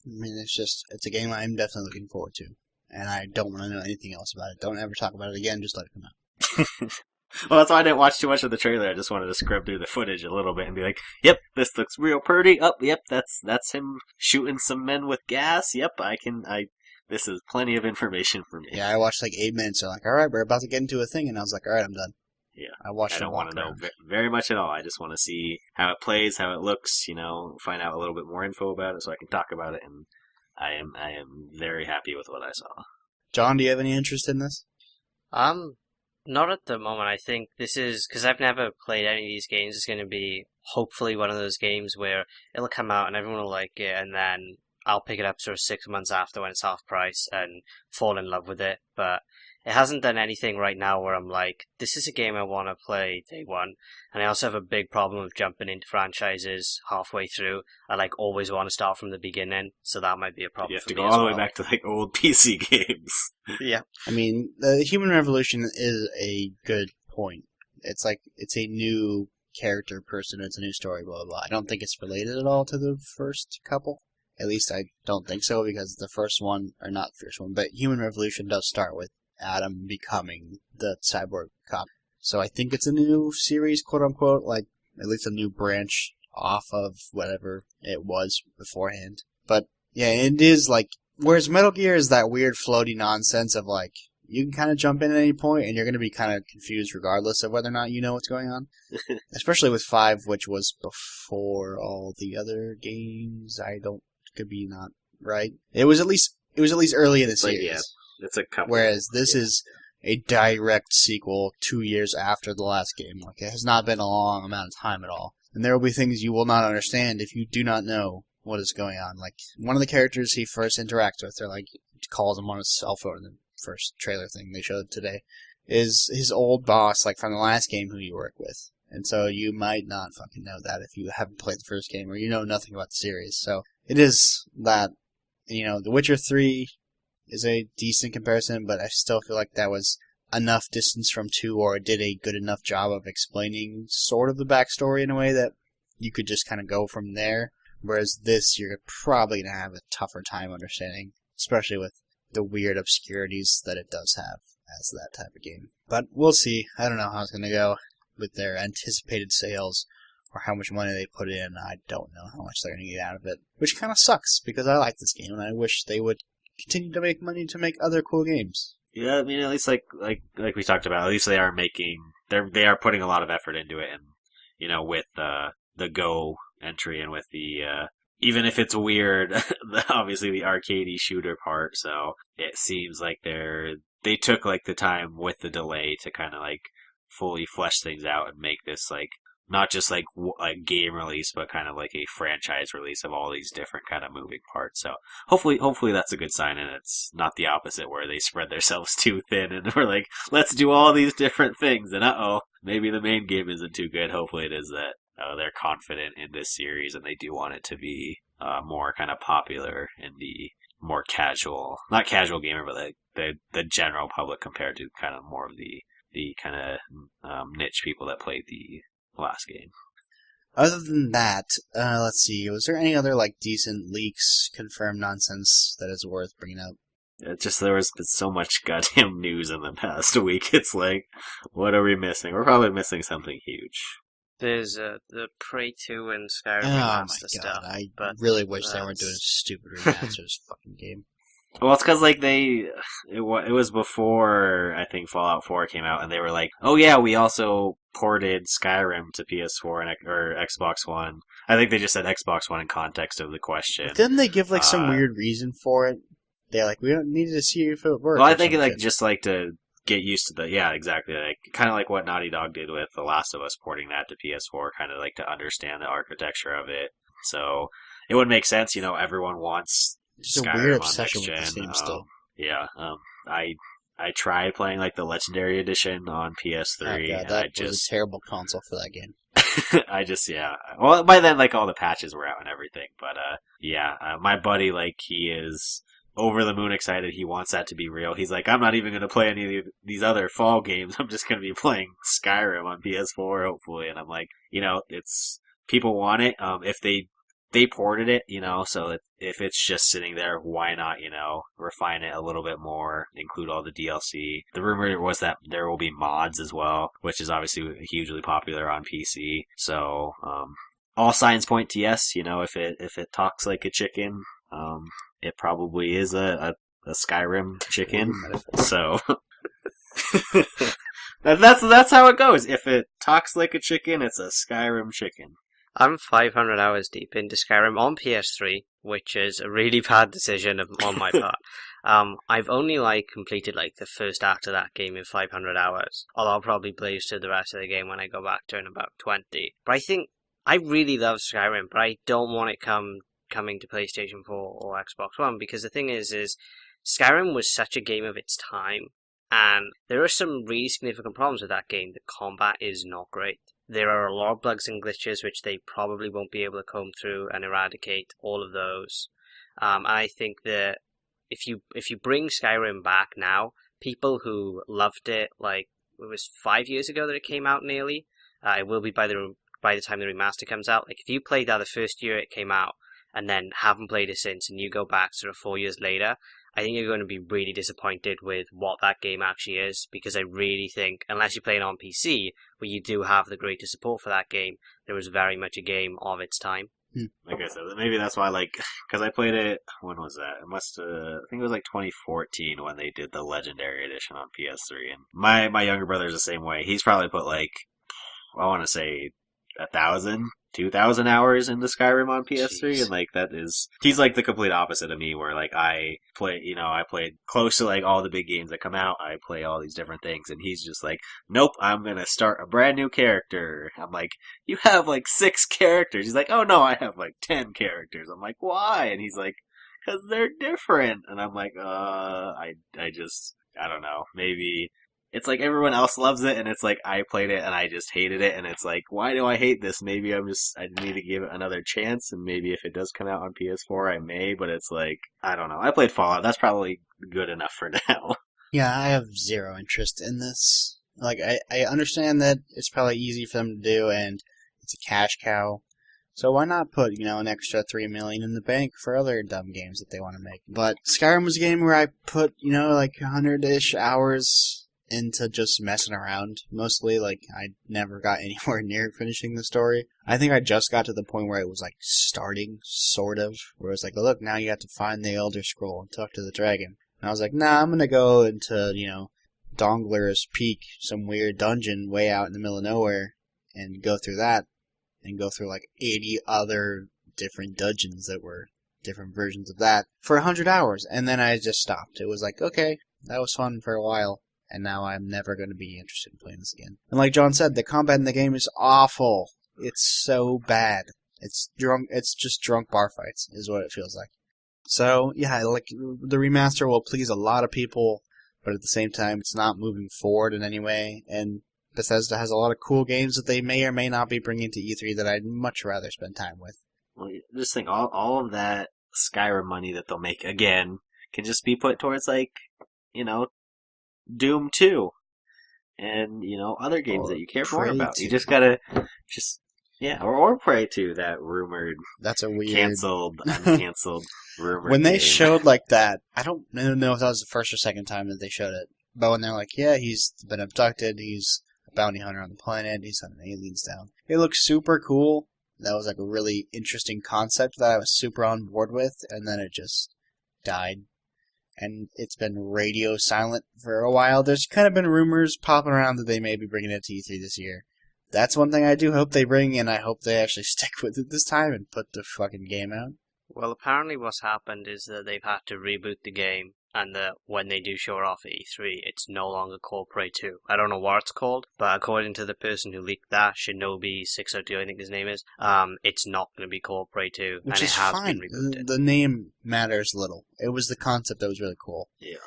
I mean, it's a game I'm definitely looking forward to. And I don't want to know anything else about it. Don't ever talk about it again, just let it come out. Well, that's why I didn't watch too much of the trailer. I just wanted to scrub through the footage a little bit and be like, yep, this looks real pretty. Oh, yep, that's him shooting some men with gas. Yep, this is plenty of information for me. Yeah, I watched like 8 minutes. They're like, alright, we're about to get into a thing. And I was like, alright, I'm done. Yeah, I don't want to know very much at all. I just want to see how it plays, how it looks, find out a little bit more info about it so I can talk about it, and I am very happy with what I saw. John, do you have any interest in this? Not at the moment. I think this is, because I've never played any of these games, it's going to be hopefully one of those games where it'll come out and everyone will like it, and then I'll pick it up sort of 6 months after when it's half price and fall in love with it. But it hasn't done anything right now where I'm like, this is a game I want to play day one. And I also have a big problem of jumping into franchises halfway through. I like always want to start from the beginning, so that might be a problem You have for to me go as all the well. way back to like old PC games. Yeah. I mean, the Human Revolution is a good point. It's like, it's a new character person, it's a new story, blah, blah, blah. I don't think it's related at all to the first couple. At least I don't think so, because the first one, or not the first one, but Human Revolution does start with Adam becoming the cyborg cop. So I think it's a new series, quote unquote, like, at least a new branch off of whatever it was beforehand. But, yeah, it is like, whereas Metal Gear is that weird floaty nonsense of like, you can kind of jump in at any point and you're going to be kind of confused regardless of whether or not you know what's going on. Especially with 5, which was before all the other games. Could be not right. It was at least early in the series. Yeah, it's a couple. Whereas this is a direct sequel 2 years after the last game. Like, it has not been a long amount of time at all. And there will be things you will not understand if you do not know what is going on. Like, one of the characters he first interacts with, or like, calls him on his cell phone in the first trailer thing they showed today, is his old boss, like, from the last game who you work with. And so you might not fucking know that if you haven't played the first game, or you know nothing about the series. So it is that, The Witcher 3 is a decent comparison, but I still feel like that was enough distance from 2, or it did a good enough job of explaining sort of the backstory in a way that you could just kind of go from there. Whereas this, you're probably going to have a tougher time understanding, especially with the weird obscurities that it does have as that type of game. But we'll see. I don't know how it's going to go with their anticipated sales or how much money they put in. I don't know how much they're going to get out of it, which kind of sucks because I like this game and I wish they would continue to make money to make other cool games. Yeah, I mean, at least like we talked about, at least they are putting a lot of effort into it, and with the Go entry and with the even if it's weird, obviously the arcadey shooter part. So it seems like they took like the time with the delay to kind of like fully flesh things out and make this like not just like a game release, but kind of like a franchise release of all these different kind of moving parts. So hopefully that's a good sign, and it's not the opposite where they spread themselves too thin and we're like, let's do all these different things, and maybe the main game isn't too good. Hopefully it is that they're confident in this series and they do want it to be more kind of popular in the more casual, not casual gamer, but like the general public compared to kind of more of the kind of niche people that played the last game. Other than that, let's see, was there any other like decent leaks, confirmed nonsense that is worth bringing up? It's just there has been so much goddamn news in the past week. It's like, what are we missing? We're probably missing something huge. There's the Prey 2 and Skyrim Oh my remaster god, stuff. I but really wish they weren't doing a stupid remaster of this fucking game. Well, it's because like it was before I think Fallout 4 came out, and they were like, "Oh yeah, we also ported Skyrim to PS4 or Xbox One." I think they just said Xbox One in context of the question. But didn't they give like some weird reason for it? They're like, we don't need to see if it works. Well, I think like just like to get used to exactly, like kind of like what Naughty Dog did with The Last of Us, porting that to PS4, kind of like to understand the architecture of it. So it would make sense, everyone wants Just Skyrim a weird on obsession next with this gen. game still. Yeah, I tried playing like the Legendary Edition on PS3. Oh god, and that was a terrible console for that game. Well, by then like all the patches were out and everything, but my buddy, like, he is over the moon excited. He wants that to be real. He's like, I'm not even going to play any of these other fall games. I'm just going to be playing Skyrim on PS4 hopefully. And I'm like, it's people want it. If they ported it, so if it's just sitting there, why not, refine it a little bit more, include all the DLC. The rumor was that there will be mods as well, which is obviously hugely popular on PC. So, all signs point to yes, if it talks like a chicken, it probably is a Skyrim chicken. So, that's how it goes. If it talks like a chicken, it's a Skyrim chicken. I'm 500 hours deep into Skyrim on PS3, which is a really bad decision on my part. I've only completed the first act of that game in 500 hours, although I'll probably blaze through the rest of the game when I go back to it in about 20. But I think I really love Skyrim, but I don't want it coming to PlayStation 4 or Xbox One, because the thing is Skyrim was such a game of its time And there are some really significant problems with that game. The combat is not great. There are a lot of bugs and glitches which they probably won't be able to comb through and eradicate all of those. I think that if you bring Skyrim back now, people who loved it, like it was 5 years ago that it came out nearly. It will be by the time the remaster comes out. Like if you played that the first year it came out and then haven't played it since, and you go back sort of 4 years later, I think you're going to be really disappointed with what that game actually is, because I really think, unless you play it on PC, where you do have the greater support for that game, there was very much a game of its time. Like I said, maybe that's why, because I played it, when was that? I think it was like 2014 when they did the Legendary Edition on PS3, and my younger brother's the same way. He's probably put I want to say 1,000, 2,000 hours into Skyrim on PS3, Jeez. and he's like the complete opposite of me, where I played close to all the big games that come out. I play all these different things, and he's just like, nope, I'm gonna start a brand new character. I'm like, you have 6 characters. He's like, oh no, I have 10 characters. I'm like, why? And he's like, because they're different. And I'm like, I don't know, maybe. It's like everyone else loves it, and it's like I played it and I just hated it, and it's like, why do I hate this? Maybe I need to give it another chance, and maybe if it does come out on PS4, I may, but it's like, I don't know. I played Fallout. That's probably good enough for now. Yeah, I have zero interest in this. I understand that it's probably easy for them to do, and it's a cash cow. So why not put, an extra $3 million in the bank for other dumb games that they want to make? But Skyrim was a game where I put, 100-ish hours into just messing around, mostly. I never got anywhere near finishing the story. I think I just got to the point where it was starting, sort of, where it was look, now you have to find the Elder Scroll and talk to the dragon. And I was like, nah, I'm gonna go into, Dongler's Peak, some weird dungeon way out in the middle of nowhere, and go through that, and go through 80 other different dungeons that were different versions of that for 100 hours, and then I just stopped. It was okay, that was fun for a while, and now I'm never going to be interested in playing this again. And like John said, the combat in the game is awful. It's so bad. It's just drunk bar fights, is what it feels like. So, yeah, the remaster will please a lot of people, but at the same time, it's not moving forward in any way, and Bethesda has a lot of cool games that they may or may not be bringing to E3 that I'd much rather spend time with. Well, just think, all of that Skyrim money that they'll make, again, can just be put towards, Doom 2 and, other games that you care more about. 2. You just gotta, or Prey 2, that rumored, that's a weird, uncancelled rumor. When they game. showed that, I don't know if that was the first or second time that they showed it, but when they're yeah, he's been abducted, he's a bounty hunter on the planet, he's hunting aliens down. It looks super cool. That was a really interesting concept that I was super on board with, and then it just died. And it's been radio silent for a while. There's kind of been rumors popping around that they may be bringing it to E3 this year. That's one thing I do hope they bring, and I hope they actually stick with it this time and put the fucking game out. Well, apparently what's happened is that they've had to reboot the game, and that when they do show it off at E3, it's no longer called Prey 2. I don't know what it's called, but according to the person who leaked that, Shinobi602, I think his name is, it's not going to be called Prey 2, Which and is it has fine. been rebooted. The name matters little. It was the concept that was really cool. Yeah.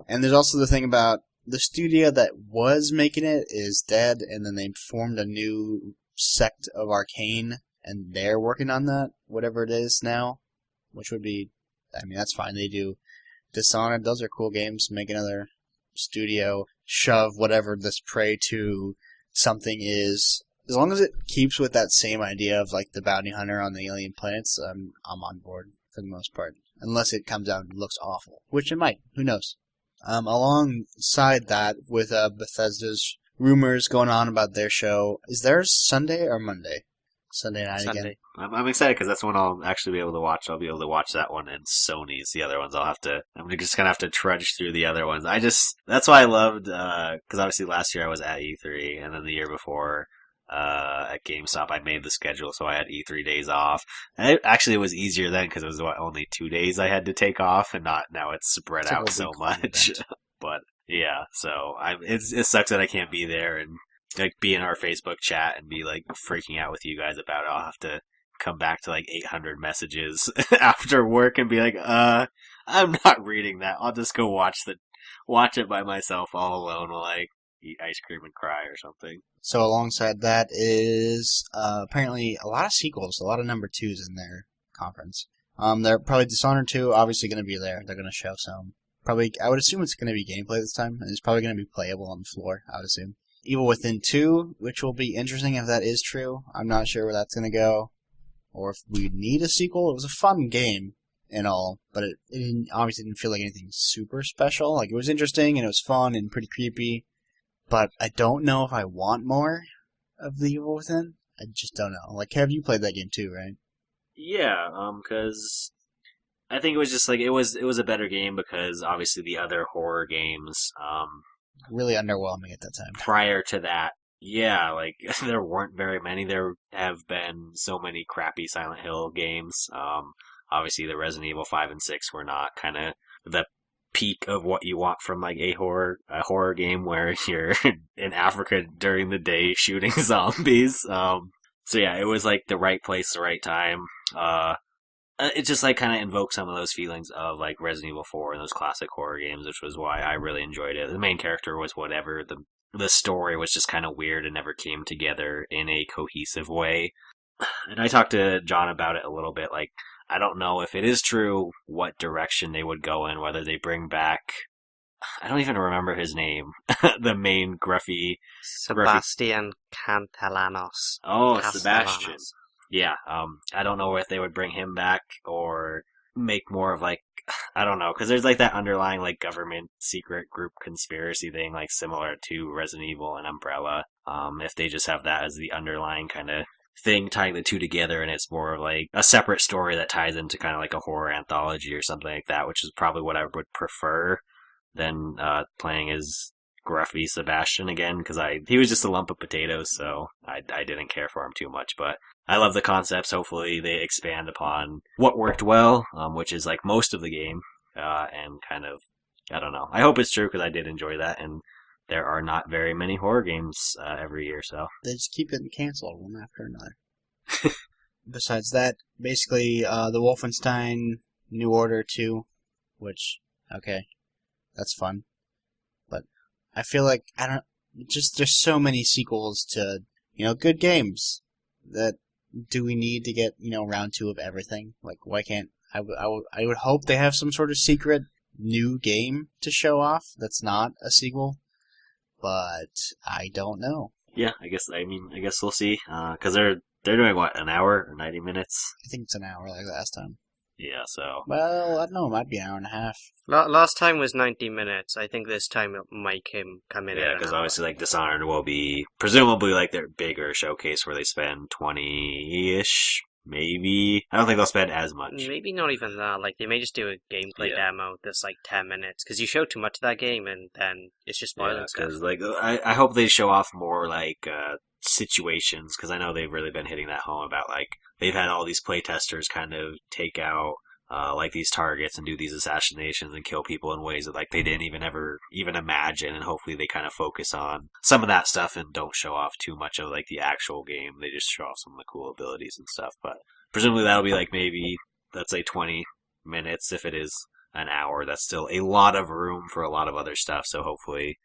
And there's also the thing about the studio that was making it is dead, and then they formed a new sect of Arcane, and they're working on that, whatever it is now, which would be, that's fine. They do Dishonored, those are cool games. Make another studio, shove whatever this Prey 2 something is. As long as it keeps with that same idea of the bounty hunter on the alien planets, I'm on board for the most part. Unless it comes out and looks awful, which it might. Who knows? Alongside that, with Bethesda's rumors going on about their show, is theirs Sunday or Monday? Sunday night Sunday. again. I'm excited because that's when I'll actually be able to watch. I'll be able to watch that one and Sony's. The other ones I'm just gonna have to trudge through the other ones. That's why I loved, because obviously last year I was at E3, and then the year before, at GameStop, I made the schedule, so I had E3 days off. And it was easier then because it was only 2 days I had to take off, and not now it's spread out so much. But yeah, so it sucks that I can't be there and be in our Facebook chat and be freaking out with you guys about it. I'll have to come back to 800 messages after work and be I'm not reading that. I'll just go watch watch it by myself all alone while I eat ice cream and cry or something. So alongside that is apparently a lot of sequels, a lot of number 2s in their conference. They're probably Dishonored 2, obviously going to be there. They're going to show some. Probably, I would assume it's going to be gameplay this time, and it's probably going to be playable on the floor, I would assume. Evil Within 2, which will be interesting if that is true. I'm not sure where that's going to go, or if we need a sequel. It was a fun game and all, but it obviously didn't feel like anything super special. Like, it was interesting, and it was fun and pretty creepy, but I don't know if I want more of the Evil Within. I just don't know. Like, have you played that game too, right? Yeah, because I think it was just like it was a better game because obviously the other horror games, Really underwhelming at that time. prior to that, yeah, like there weren't very many. There have been so many crappy Silent Hill games. Obviously the Resident Evil 5 and 6 were not kind of the peak of what you want from like a horror game where you're in Africa during the day shooting zombies. So yeah, it was like the right place, the right time. It just like kind of invoked some of those feelings of like Resident Evil 4 and those classic horror games, which was why I really enjoyed it. The main character was whatever. The story was just kind of weird and never came together in a cohesive way. And I talked to John about it a little bit. Like, I don't know if it is true what direction they would go in, whether they bring back. I don't even remember his name. The main gruffy. Sebastian Cantellanos. Oh, Castellanos. Sebastian. Yeah, I don't know if they would bring him back or make more of like, I don't know, because there's like that underlying like government secret group conspiracy thing, like similar to Resident Evil and Umbrella. If they just have that as the underlying kind of thing tying the two together and it's more of like a separate story that ties into kind of like a horror anthology or something like that, which is probably what I would prefer than playing as gruffy Sebastian again, because he was just a lump of potatoes, so I didn't care for him too much, but I love the concepts. Hopefully they expand upon what worked well, which is like most of the game, and kind of, I don't know. I hope it's true because I did enjoy that, and there are not very many horror games every year, so. They just keep getting canceled one after another. Besides that, basically, the Wolfenstein New Order 2, which, okay, that's fun. But I feel like, there's so many sequels to, good games that do we need to get, round 2 of everything? Like, why can't, I would hope they have some sort of secret new game to show off that's not a sequel, but I don't know. Yeah, I guess we'll see, because they're doing what, an hour or 90 minutes? I think it's an hour like last time. Yeah, so. Well, I don't know, it might be an hour and a half. Last time was 90 minutes. I think this time it might come in. Yeah, because obviously, like, Dishonored will be presumably like their bigger showcase where they spend 20-ish, maybe. I don't think they'll spend as much. Maybe not even that. Like, they may just do a gameplay demo that's like 10 minutes, because you show too much of that game and then it's just spoiling stuff. Because, like, I hope they show off more, like, situations, because I know they've really been hitting that home about, like, they've had all these playtesters kind of take out, like, these targets and do these assassinations and kill people in ways that, like, they didn't ever imagine, and hopefully they kind of focus on some of that stuff and don't show off too much of, like, the actual game. They just show off some of the cool abilities and stuff, but presumably that'll be, like, maybe, let's say 20 minutes. If it is an hour, that's still a lot of room for a lot of other stuff, so hopefully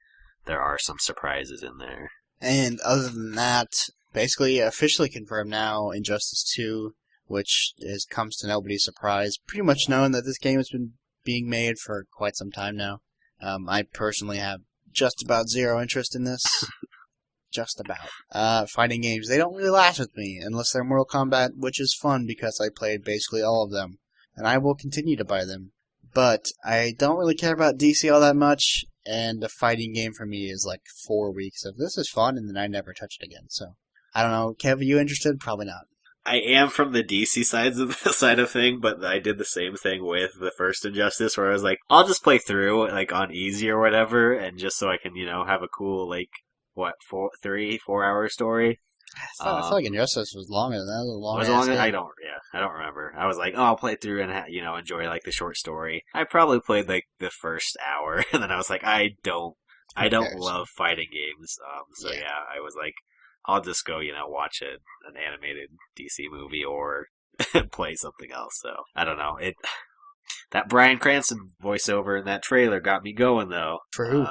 there are some surprises in there. And other than that, basically officially confirmed now, Injustice 2, which comes to nobody's surprise, pretty much known that this game has been being made for quite some time now. I personally have just about zero interest in this. Just about. Fighting games, they don't really last with me, unless they're Mortal Kombat, which is fun because I played basically all of them. And I will continue to buy them. But I don't really care about DC all that much, and a fighting game for me is like 4 weeks of this is fun, and then I never touch it again. So, I don't know. Kev, are you interested? Probably not. I am from the DC side of thing, but I did the same thing with the first Injustice, where I was like, I'll just play through, like, on easy or whatever, and just so I can, have a cool, like, 4 hour story. I feel like Injustice was longer than that. Was it longer? I don't remember. I was like, I'll play through and, enjoy, like, the short story. I probably played, like, the first hour, and then I was like, I don't love fighting games, I was like, I'll just go, watch an animated DC movie or play something else. So I don't know. That Bryan Cranston voiceover in that trailer got me going, though. For who?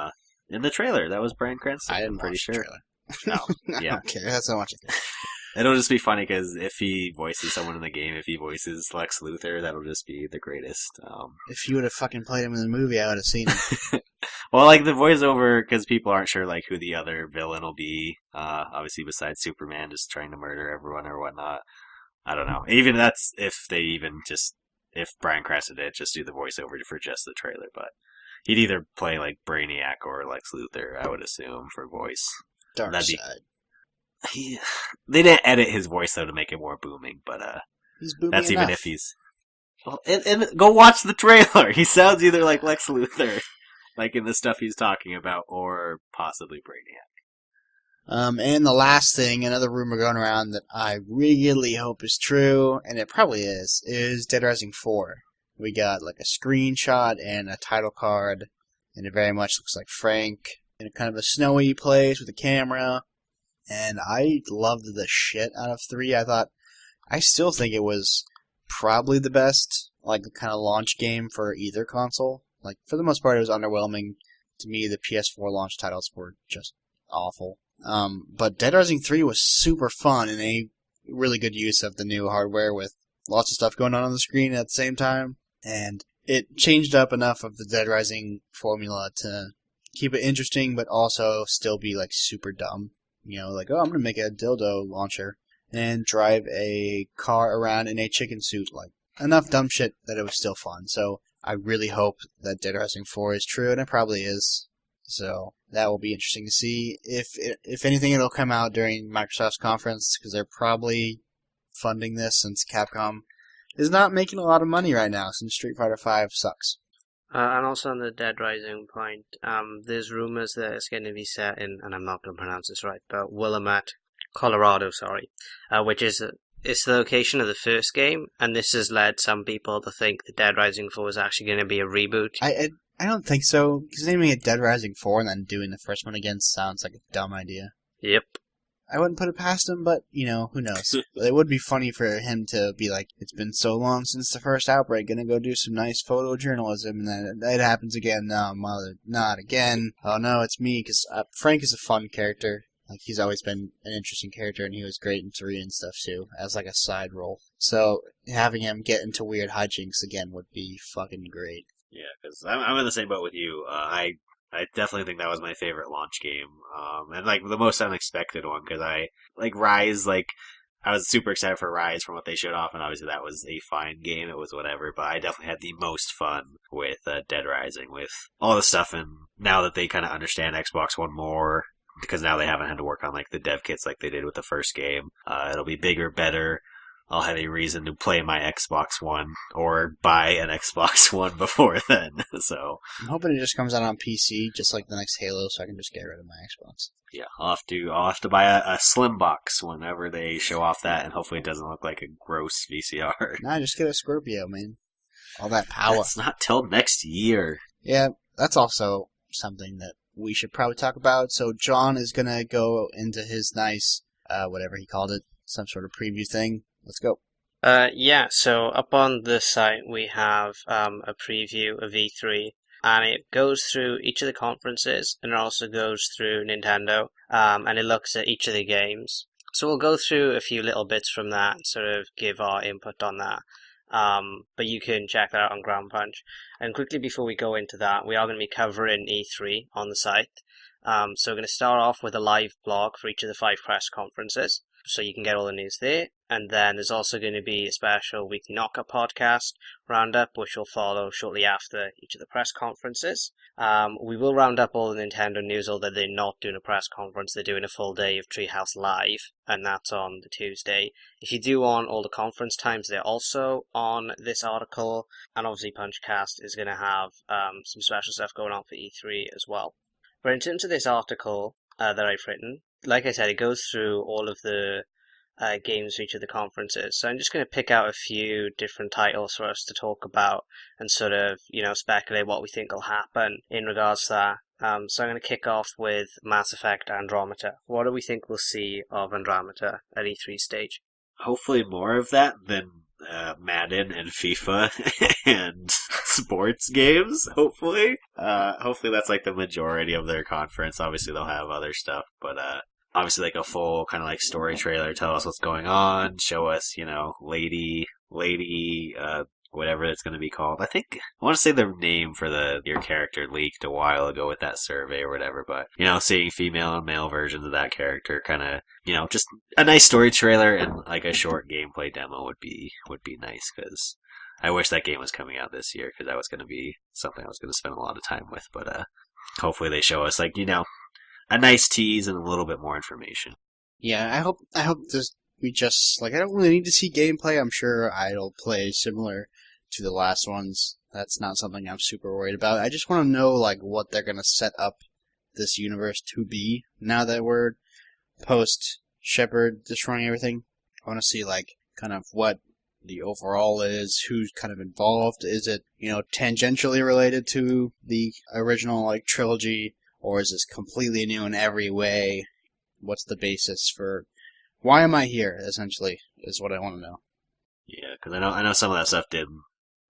In the trailer, that was Bryan Cranston. I didn't I'm pretty watch sure. the trailer. No, I yeah. don't care. That's not much. It'll just be funny because if he voices someone in the game, if he voices Lex Luthor, that'll just be the greatest. If you would have fucking played him in the movie, I would have seen him. Well, like the voiceover, because people aren't sure like who the other villain will be. Obviously, besides Superman just trying to murder everyone or whatnot. I don't know. Even if Bryan Cranston did just do the voiceover for just the trailer, but he'd either play like Brainiac or Lex Luthor, I would assume, for voice. Dark That'd side. They didn't edit his voice though to make it more booming, but He's booming that's enough. even if he's. Well, and go watch the trailer. He sounds either like Lex Luthor, like in the stuff he's talking about, or possibly Brainiac. And the last thing, another rumor going around that I really hope is true, and it probably is Dead Rising 4. We got like a screenshot and a title card, and it very much looks like Frank in kind of a snowy place with a camera. And I loved the shit out of 3. I still think it was probably the best, like, kind of launch game for either console. Like, for the most part, it was underwhelming. To me, the PS4 launch titles were just awful. But Dead Rising 3 was super fun and a really good use of the new hardware with lots of stuff going on the screen at the same time. And it changed up enough of the Dead Rising formula to keep it interesting, but also still be, like, super dumb. You know, like, oh, I'm going to make a dildo launcher and drive a car around in a chicken suit. Like, enough dumb shit that it was still fun. So I really hope that Dead Rising 4 is true, and it probably is. So that will be interesting to see. If anything, it'll come out during Microsoft's conference, because they're probably funding this since Capcom is not making a lot of money right now, since Street Fighter V sucks. And also on the Dead Rising point, there's rumors that it's going to be set in, and I'm not going to pronounce this right, but Willamette, Colorado, which is it's the location of the first game, and this has led some people to think the Dead Rising 4 is actually going to be a reboot. I don't think so, because naming it Dead Rising 4 and then doing the first one again sounds like a dumb idea. Yep. I wouldn't put it past him, but, you know, who knows. It would be funny for him to be like, it's been so long since the first outbreak, gonna go do some nice photojournalism, and then it happens again. No, mother, not again. Oh no, it's me, because Frank is a fun character. Like, he's always been an interesting character, and he was great in 3 and stuff, too, as like a side role. So, having him get into weird hijinks again would be fucking great. Yeah, because I'm in the same boat with you. I definitely think that was my favorite launch game, and like the most unexpected one, because I like Rise. Like I was super excited for Rise from what they showed off, and obviously that was a fine game. It was whatever, but I definitely had the most fun with Dead Rising, with all the stuff. And now that they kind of understand Xbox One more, because now they haven't had to work on like the dev kits like they did with the first game, it'll be bigger, better. I'll have a reason to play my Xbox One or buy an Xbox One before then. So I'm hoping it just comes out on PC, just like the next Halo, so I can just get rid of my Xbox. yeah, I'll have to buy a slim box whenever they show off that, and hopefully it doesn't look like a gross VCR. Nah, just get a Scorpio, man. All that power. It's not till next year. Yeah, that's also something that we should probably talk about. So John is gonna go into his nice, whatever he called it, some sort of preview thing. Let's go. Yeah, so up on the site we have a preview of E3, and it goes through each of the conferences, and it also goes through Nintendo, and it looks at each of the games. So we'll go through a few little bits from that and sort of give our input on that. But you can check that out on Ground Punch. And quickly before we go into that, we are going to be covering E3 on the site. So we're going to start off with a live blog for each of the 5 press conferences, so you can get all the news there. And then there's also going to be a special weekly Knockout podcast roundup, which will follow shortly after each of the press conferences. We will round up all the Nintendo news, although they're not doing a press conference. They're doing a full day of Treehouse Live, and that's on the Tuesday. If you do want all the conference times, they're also on this article. And obviously PunchCast is going to have some special stuff going on for E3 as well. But in terms of this article that I've written, like I said, it goes through all of the games for each of the conferences. So I'm just going to pick out a few different titles for us to talk about and sort of, speculate what we think will happen in regards to that. So I'm going to kick off with Mass Effect Andromeda. What do we think we'll see of Andromeda at E3 stage? Hopefully more of that than Madden and FIFA and sports games, hopefully. Hopefully that's like the majority of their conference. Obviously they'll have other stuff, but obviously like a full kind of like story trailer, tell us what's going on, show us, lady, whatever it's going to be called. I want to say the name for your character leaked a while ago with that survey or whatever, but, seeing female and male versions of that character kind of, just a nice story trailer and like a short gameplay demo would be nice, because I wish that game was coming out this year, because that was going to be something I was going to spend a lot of time with, but hopefully they show us, like, a nice tease and a little bit more information. Yeah, I hope we just, like, I don't really need to see gameplay. I'm sure it'll play similar to the last ones. That's not something I'm super worried about. I just want to know, like, what they're going to set up this universe to be now that we're post Shepard destroying everything. I want to see, like, kind of what the overall is, who's kind of involved. Is it, tangentially related to the original, like, trilogy, or is this completely new in every way? What's the basis for why am I here, essentially, is what I want to know. Yeah, because I know some of that stuff did,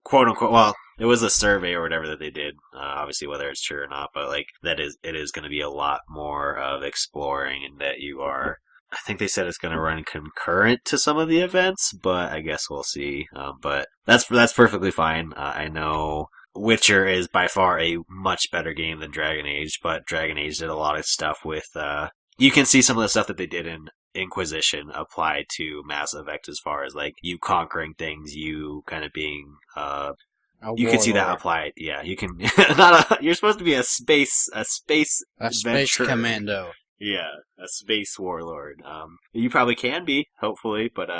quote unquote, well, it was a survey or whatever that they did, obviously whether it's true or not, but like it is going to be a lot more of exploring, and that I think they said it's going to run concurrent to some of the events, but I guess we'll see. But that's perfectly fine. I know Witcher is by far a much better game than Dragon Age, but Dragon Age did a lot of stuff with, you can see some of the stuff that they did in Inquisition applied to Mass Effect, as far as like you conquering things, you kind of being you can see that applied. Yeah, you can you're supposed to be a space commando. Yeah, a space warlord. You probably can be, hopefully, but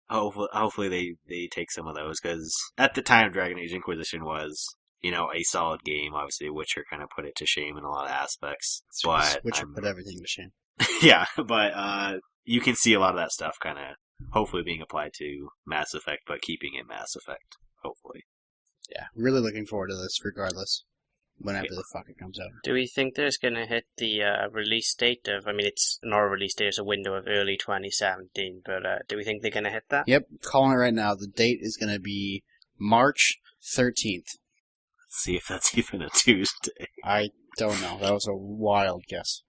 hopefully they take some of those, because at the time Dragon Age Inquisition was, a solid game. Obviously Witcher kind of put it to shame in a lot of aspects, but Witcher put everything to shame. Yeah, but you can see a lot of that stuff kind of hopefully being applied to Mass Effect, but keeping it Mass Effect, hopefully. Yeah, really looking forward to this regardless, whenever the fuck it comes out. Do we think there's going to hit the release date of, it's not a release date, it's a window of early 2017, but do we think they're going to hit that? Yep, calling it right now. The date is going to be March 13th. Let's see if that's even a Tuesday. I don't know. That was a wild guess.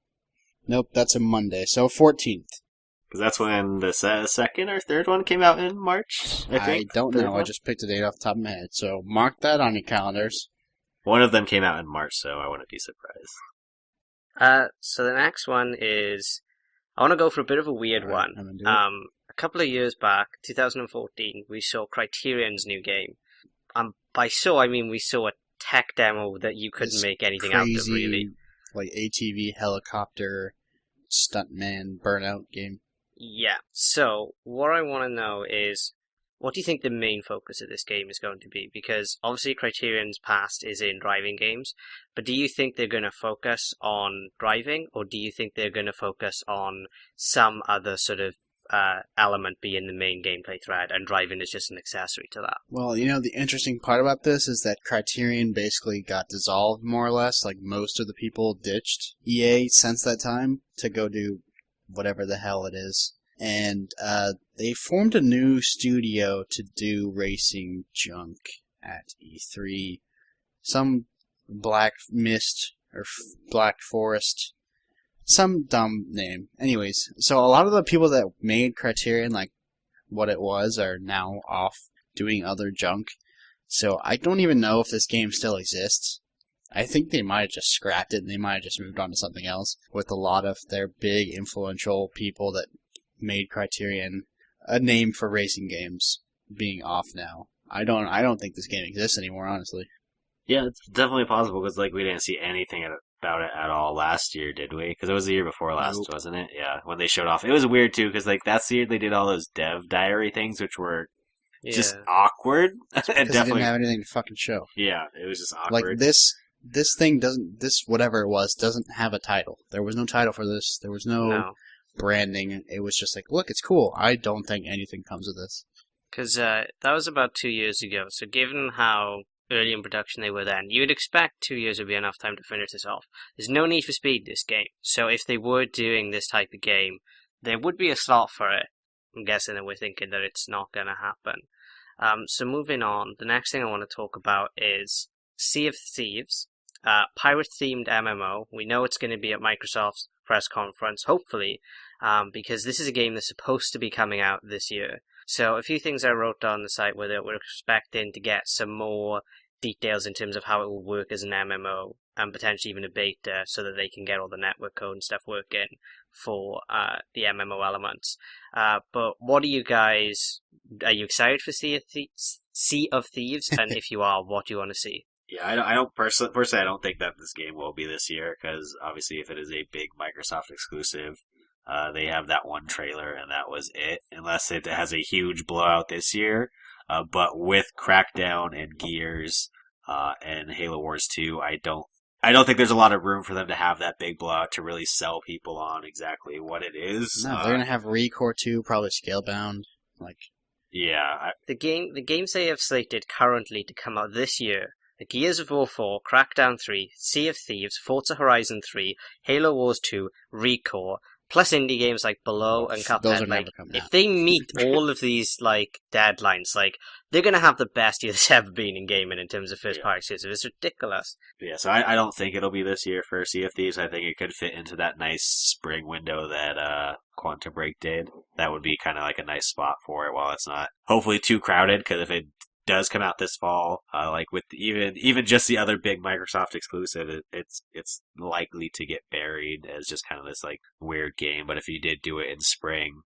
Nope, that's a Monday, so 14th. Because that's when the second or third one came out in March, I think. I don't know. I just picked a date off the top of my head, so mark that on your calendars. One of them came out in March, so I wouldn't be surprised. So the next one is, I want to go for a bit of a weird one. A couple of years back, 2014, we saw Criterion's new game. By saw, I mean we saw a tech demo that you couldn't make anything out of, really. Like ATV helicopter stuntman burnout game. Yeah. So what I want to know is, what do you think the main focus of this game is going to be? Because obviously Criterion's past is in driving games, but do you think they're going to focus on driving, or do you think they're going to focus on some other sort of element being the main gameplay thread, and driving is just an accessory to that? Well, the interesting part about this is that Criterion basically got dissolved, more or less. Like, most of the people ditched EA since that time to go do whatever the hell it is. And they formed a new studio to do racing junk at E3. Some Black Mist or Black Forest. Some dumb name. Anyways, so a lot of the people that made Criterion, like what it was, are now off doing other junk. So I don't even know if this game still exists. I think they might have just scrapped it and they might have just moved on to something else, with a lot of their big influential people that made Criterion a name for racing games being off now. I don't think this game exists anymore, honestly. Yeah, it's definitely possible, because we didn't see anything about it at all last year, did we? Because it was the year before last, wasn't it? Yeah, when they showed off. It was weird, too, because that's the year they did all those dev diary things, which were just awkward. Because they didn't have anything to fucking show. Yeah, it was just awkward. Like, this thing whatever it was, doesn't have a title. There was no title for this. There was no branding. It was just like, look, it's cool. I don't think anything comes of this. Because that was about 2 years ago, so given how early in production they were then, you would expect 2 years would be enough time to finish this off. There's no need for speed this game, so if they were doing this type of game, there would be a slot for it. I'm guessing that we're thinking that it's not going to happen. So moving on, the next thing I want to talk about is Sea of Thieves, pirate-themed MMO. We know it's going to be at Microsoft's press conference, hopefully, because this is a game that's supposed to be coming out this year. So a few things I wrote on the site where we're expecting to get some more details in terms of how it will work as an MMO, and potentially even a beta, so that they can get all the network code and stuff working for the MMO elements. But what are you guys? Are you excited for Sea of Thieves? And if you are, what do you want to see? Yeah, I don't personally, I don't think that this game will be this year, because obviously if it is a big Microsoft exclusive, they have that one trailer and that was it, unless it has a huge blowout this year. But with Crackdown and Gears and Halo Wars 2, I don't think there's a lot of room for them to have that big blowout to really sell people on exactly what it is. No, they're gonna have Recore 2, probably Scalebound. Yeah. The games they have slated currently to come out this year: the Gears of War 4, Crackdown 3, Sea of Thieves, Forza Horizon 3, Halo Wars 2, Recore, plus indie games like Below and Cuphead. Those are never coming out. If they meet all of these deadlines, they're gonna have the best year there's ever been in gaming in terms of first-party exclusives. It's ridiculous. Yeah, so I don't think it'll be this year for Sea of Thieves. I think it could fit into that nice spring window that Quantum Break did. That would be kind of like a nice spot for it, while it's not hopefully too crowded, because if it does come out this fall, with even just the other big Microsoft exclusive, it's likely to get buried as just kind of this weird game. But if you did do it in spring,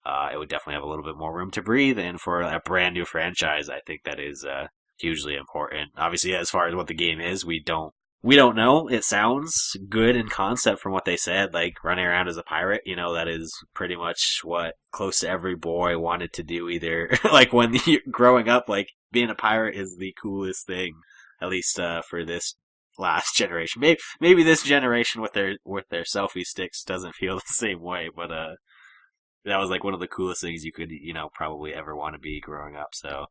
it would definitely have a little bit more room to breathe. And for a brand new franchise, I think that is hugely important. Obviously, as far as what the game is, we don't know. It sounds good in concept from what they said, running around as a pirate. That is pretty much what close to every boy wanted to do, either when you're growing up, being a pirate is the coolest thing, at least for this last generation. Maybe this generation with their selfie sticks doesn't feel the same way, but that was one of the coolest things you could probably ever want to be growing up. So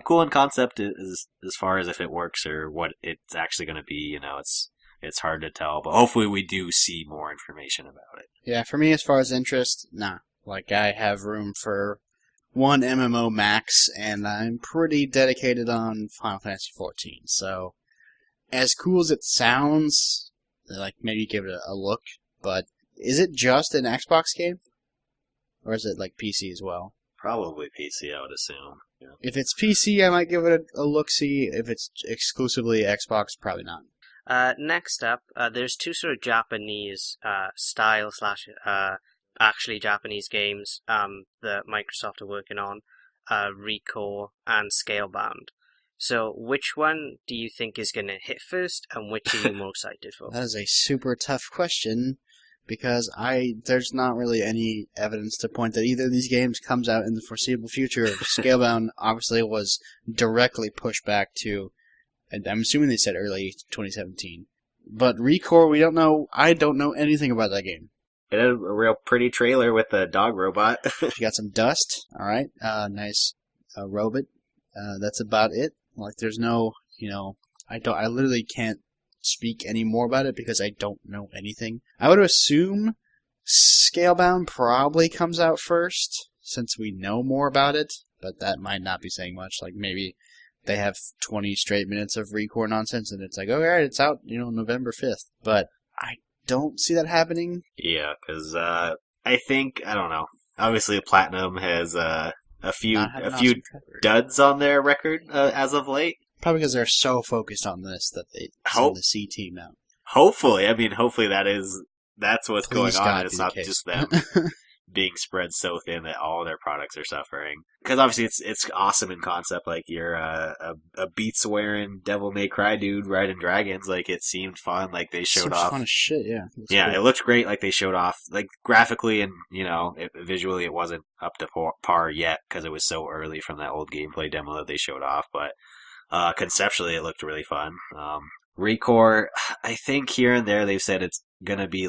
cool in concept is as far as if it works or what it's actually going to be. It's hard to tell, but hopefully we do see more information about it. Yeah, for me, as far as interest, nah. I have room for one MMO max, and I'm pretty dedicated on Final Fantasy XIV. So, as cool as it sounds, maybe give it a look. But is it just an Xbox game, or is it PC as well? Probably PC, I would assume. Yeah. If it's PC, I might give it a look-see. If it's exclusively Xbox, probably not. Next up, there's two sort of Japanese style / actually Japanese games that Microsoft are working on, Recore and Scalebound. So which one do you think is going to hit first, and which are you more excited for? That is a super tough question, because there's not really any evidence to point that either of these games comes out in the foreseeable future. Scalebound obviously was directly pushed back to, I'm assuming they said early 2017. But Recore, we don't know. I don't know anything about that game. It had a real pretty trailer with a dog robot. You got some dust, all right. Nice robot. That's about it. There's no, I literally can't speak any more about it because I don't know anything. I would assume Scalebound probably comes out first, since we know more about it, but that might not be saying much. Maybe they have 20 straight minutes of Recore nonsense, and it's alright, it's out, November 5th. But I don't see that happening. Yeah, because I think, I don't know. Obviously, Platinum has a few duds on their record as of late. Probably because they're so focused on this that they send the C team out. Hopefully, that's what's Please going on. God, It's not the just them being spread so thin that all their products are suffering. Because obviously it's awesome in concept. You're a Beats wearing Devil May Cry dude riding dragons. It seemed fun. They showed off. Fun as shit. Yeah. Yeah, cool. It looked great. They showed off graphically and visually it wasn't up to par yet because it was so early from that old gameplay demo that they showed off. But conceptually it looked really fun. Recore, I think here and there they've said it's gonna be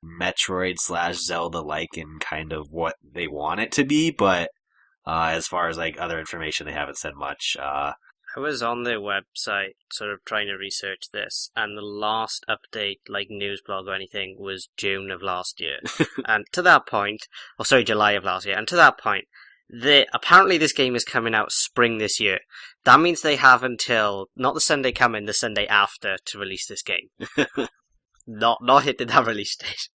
Metroid / Zelda-like in kind of what they want it to be, but as far as other information, they haven't said much. I was on their website sort of trying to research this, and the last update, news blog or anything, was June of last year. And to that point, July of last year, and to that point, Apparently this game is coming out spring this year. That means they have until, not the Sunday coming, the Sunday after to release this game. not hitting that release date.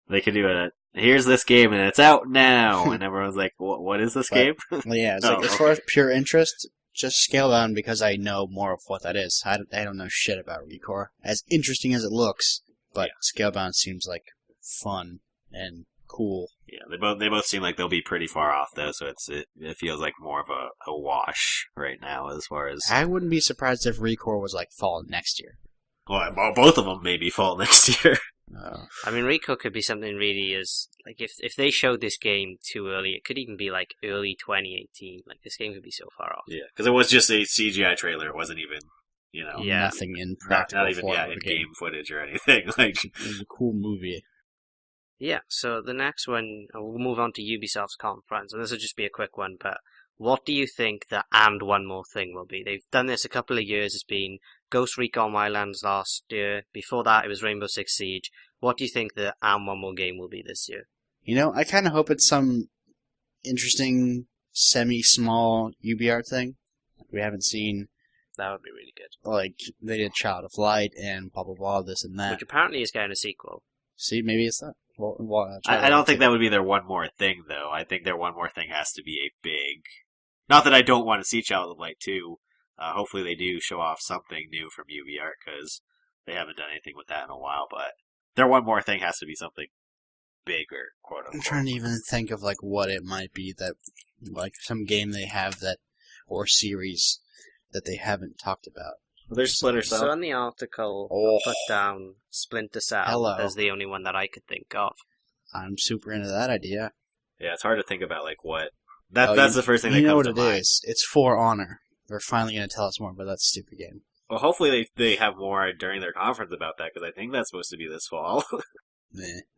They could do it. Here's this game and it's out now, and everyone's like, "What is this game?" Well, yeah, it's as far as pure interest, just scale down because I know more of what that is. I don't know shit about ReCore. As interesting as it looks, but scale down seems like fun and cool. Yeah, they both seem like they'll be pretty far off though, so it feels like more of a wash right now as far as. I wouldn't be surprised if ReCore was like fall next year. Well, both of them maybe fall next year. I mean, ReCore could be something really like if they showed this game too early, it could even be like early 2018. Like this game could be so far off. Yeah, because it was just a CGI trailer. It wasn't even nothing in practical not even form in game footage or anything. Like it was a cool movie. Yeah, so the next one, we'll move on to Ubisoft's conference, and this will just be a quick one, but what do you think the and one more thing will be? They've done this a couple of years. It's been Ghost Recon Wildlands last year. Before that, it was Rainbow Six Siege. What do you think the and one more game will be this year? I kind of hope it's some interesting, semi-small UBR thing we haven't seen. That would be really good. Like, they did Child of Light and blah, blah, blah, this and that. Which apparently is getting a sequel. See, maybe it's that. I don't think that would be their one more thing, though. I think their one more thing has to be a big... Not that I don't want to see Child of Light 2. Hopefully they do show off something new from UbiArt, because they haven't done anything with that in a while, but their one more thing has to be something bigger, quote-unquote. I'm trying to even think of, like, what it might be that... Like, some game they have that... Or series that they haven't talked about. Well, there's Splinter Cell. So in the article, I put down Splinter Cell as the only one that I could think of. I'm super into that idea. Yeah, it's hard to think about, like, what... That's the first thing that comes to mind. You know what it is. It's For Honor. They're finally going to tell us more about that stupid game. Well, hopefully they have more during their conference about that, because I think that's supposed to be this fall.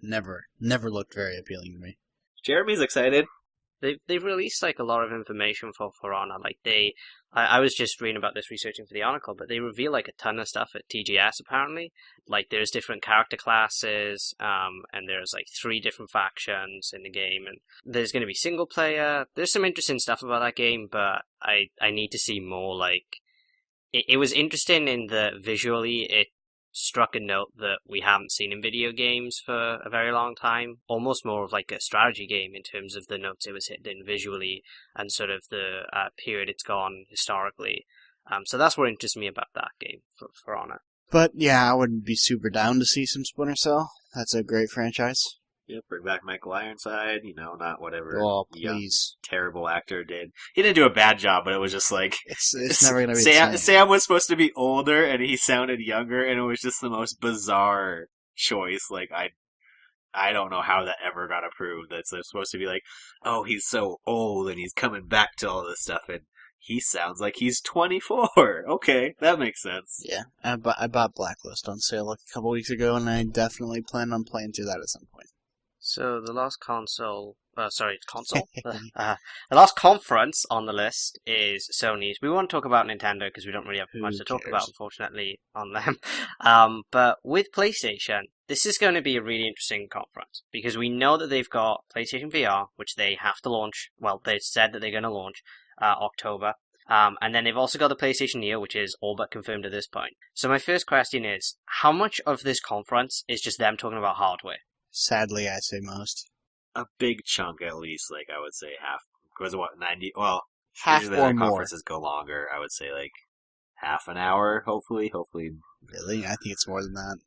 Never looked very appealing to me. Jeremy's excited. They've released like a lot of information for Honor. Like I was just reading about this, researching for the article, but they reveal like a ton of stuff at TGS apparently. Like there's different character classes, and there's like 3 different factions in the game, and there's going to be single player. There's some interesting stuff about that game, but I need to see more. Like it was interesting in that visually it struck a note that we haven't seen in video games for a very long time. Almost more of like a strategy game in terms of the notes it was hitting visually and sort of the period it's gone historically. So that's what interests me about that game for Honor. But yeah, I would be super down to see some Splinter Cell. That's a great franchise. Yeah, bring back Michael Ironside, not whatever please. Terrible actor did. He didn't do a bad job, but it was just like... It's never going to be the same. Sam was supposed to be older, and he sounded younger, and it was just the most bizarre choice. Like, I don't know how that ever got approved. That's supposed to be like, oh, he's so old, and he's coming back to all this stuff, and he sounds like he's 24. Okay, that makes sense. Yeah, I bought Blacklist on sale like a couple weeks ago, and I definitely plan on playing through that at some point. So the last console? The last conference on the list is Sony's. We won't talk about Nintendo because we don't really have much to talk about, unfortunately, on them. But with PlayStation, this is going to be a really interesting conference because we know that they've got PlayStation VR, which they have to launch. Well, they said that they're going to launch October. And then they've also got the PlayStation Neo, which is all but confirmed at this point. So my first question is, how much of this conference is just them talking about hardware? Sadly, I'd say most. A big chunk, at least, like, I would say half. Because what, 90? Well, half or more. Conferences go longer. I would say, like, half an hour, hopefully. Really? I think it's more than that.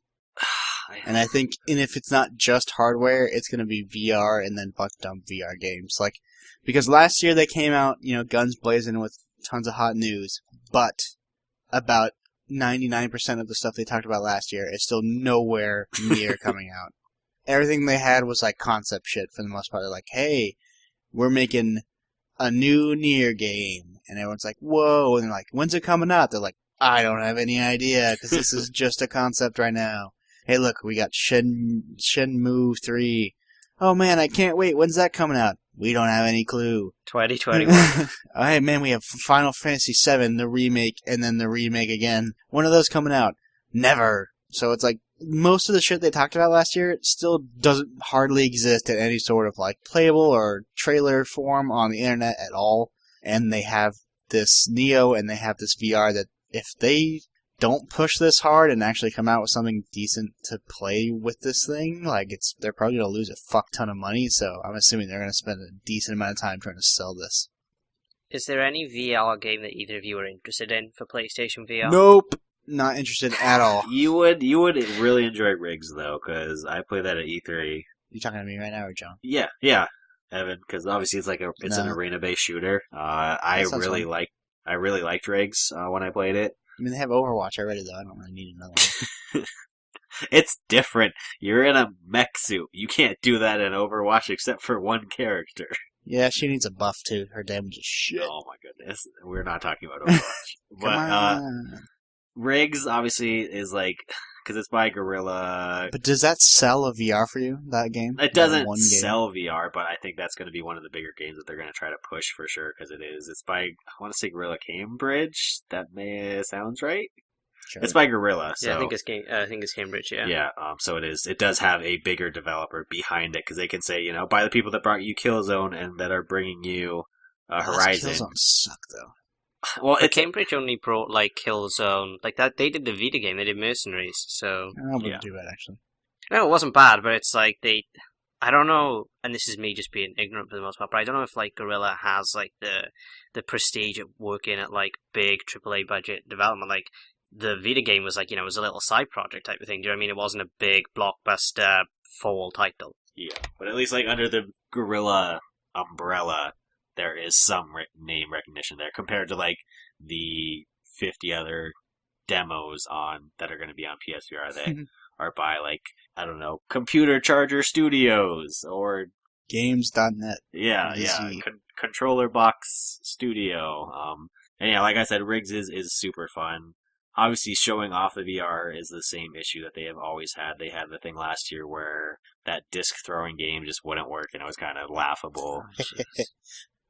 And I think, if it's not just hardware, it's going to be VR and then buck dump VR games. Like, because last year they came out, guns blazing with tons of hot news, but about 99% of the stuff they talked about last year is still nowhere near coming out. Everything they had was like concept shit for the most part. They're like, hey, we're making a new Nier game. And everyone's like, whoa. And they're like, when's it coming out? They're like, I don't have any idea because this is just a concept right now. Hey, look, we got Shenmue 3. Oh, man, I can't wait. When's that coming out? We don't have any clue. 2021. Oh, hey, man, we have Final Fantasy VII, the remake, and then the remake again. When are those coming out? Never. So it's like, most of the shit they talked about last year still doesn't hardly exist in any sort of like playable or trailer form on the internet at all. And they have this Neo and they have this VR that if they don't push this hard and actually come out with something decent to play with this thing, like they're probably going to lose a fuck ton of money. So I'm assuming they're going to spend a decent amount of time trying to sell this. Is there any VR game that either of you are interested in for PlayStation VR? Nope. Not interested at all. You would really enjoy Riggs though, because I played that at E3. You talking to me right now or John? Yeah, Evan, because obviously it's an arena-based shooter. I really liked Riggs when I played it. I mean, they have Overwatch already, though. I don't really need another one. It's different. You're in a mech suit. You can't do that in Overwatch except for one character. Yeah, she needs a buff, too. Her damage is shit. Oh my goodness. We're not talking about Overwatch. But Riggs, obviously, is like... Because it's by Guerrilla. But does that sell a VR for you, that game? It doesn't sell VR, but I think that's going to be one of the bigger games that they're going to try to push for sure, because it is. It's by, I want to say Guerrilla Cambridge. That sounds right. Sure. It's by Guerrilla. So. Yeah, I think it's Cambridge, yeah. Yeah, so it is. It does have a bigger developer behind it, because they can say, by the people that brought you Killzone and that are bringing you Horizon. Killzone suck, though. Well, Cambridge only brought like Killzone, like that. They did the Vita game. They did Mercenaries. So I wouldn't do that actually. No, it wasn't bad, but it's like I don't know. And this is me just being ignorant for the most part. But I don't know if like Guerrilla has like the prestige of working at like big AAA budget development. Like the Vita game was like it was a little side project type of thing. Do you know what I mean? It wasn't a big blockbuster fall title. Yeah, but at least like under the Guerrilla umbrella, there is some name recognition there compared to like the 50 other demos that are going to be on PSVR that are by like, I don't know, Computer Charger Studios or Games.net. Yeah. Controller Box Studio. And yeah, like I said, Riggs is super fun. Obviously, showing off the VR is the same issue that they have always had. They had the thing last year where that disc throwing game just wouldn't work, and it was kind of laughable.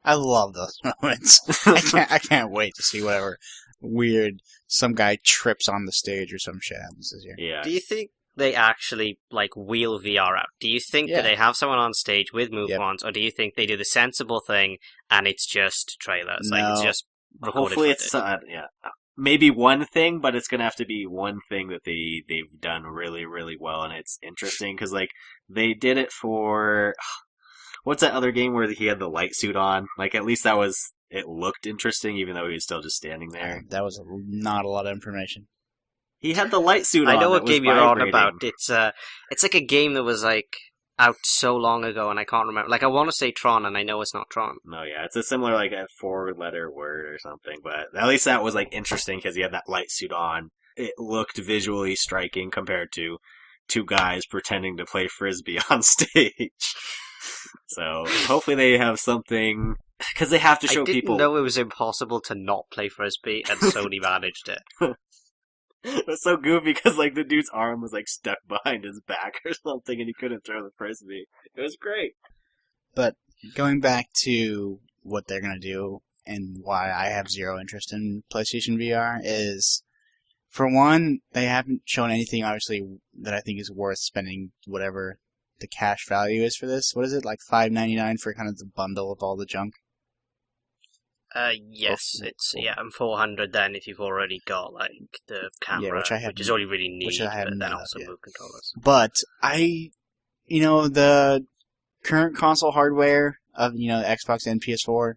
I love those moments. I can't wait to see whatever weird some guy trips on the stage or some shit happens this year. Yeah. Do you think they actually like wheel VR out? Do you think that they have someone on stage with move wands, or do you think they do the sensible thing and it's just trailers? No. Like it's just recorded hopefully it's maybe one thing, but it's gonna have to be one thing that they've done really, really well, and it's interesting because like they did it for. What's that other game where he had the light suit on? Like, at least it looked interesting, even though he was still just standing there. That was not a lot of information. He had the light suit on. I know what game you're on about. It's like a game that was, like, out so long ago, and I can't remember. Like, I want to say Tron, and I know it's not Tron. No, yeah, it's a similar, like, a four-letter word or something, but at least that was, like, interesting, because he had that light suit on. It looked visually striking compared to two guys pretending to play Frisbee on stage. So hopefully they have something because they have to show people. I didn't know it was impossible to not play Frisbee, and Sony managed it. It was so goofy because like the dude's arm was like stuck behind his back or something, and he couldn't throw the Frisbee. It was great. But going back to what they're gonna do and why I have zero interest in PlayStation VR is, for one, they haven't shown anything obviously that I think is worth spending whatever the cash value is for this. What is it, like $5.99 for kind of the bundle of all the junk? Yes, it's and $400 then if you've already got like the camera, which is all you really need, but then also move controllers. But the current console hardware of Xbox and PS4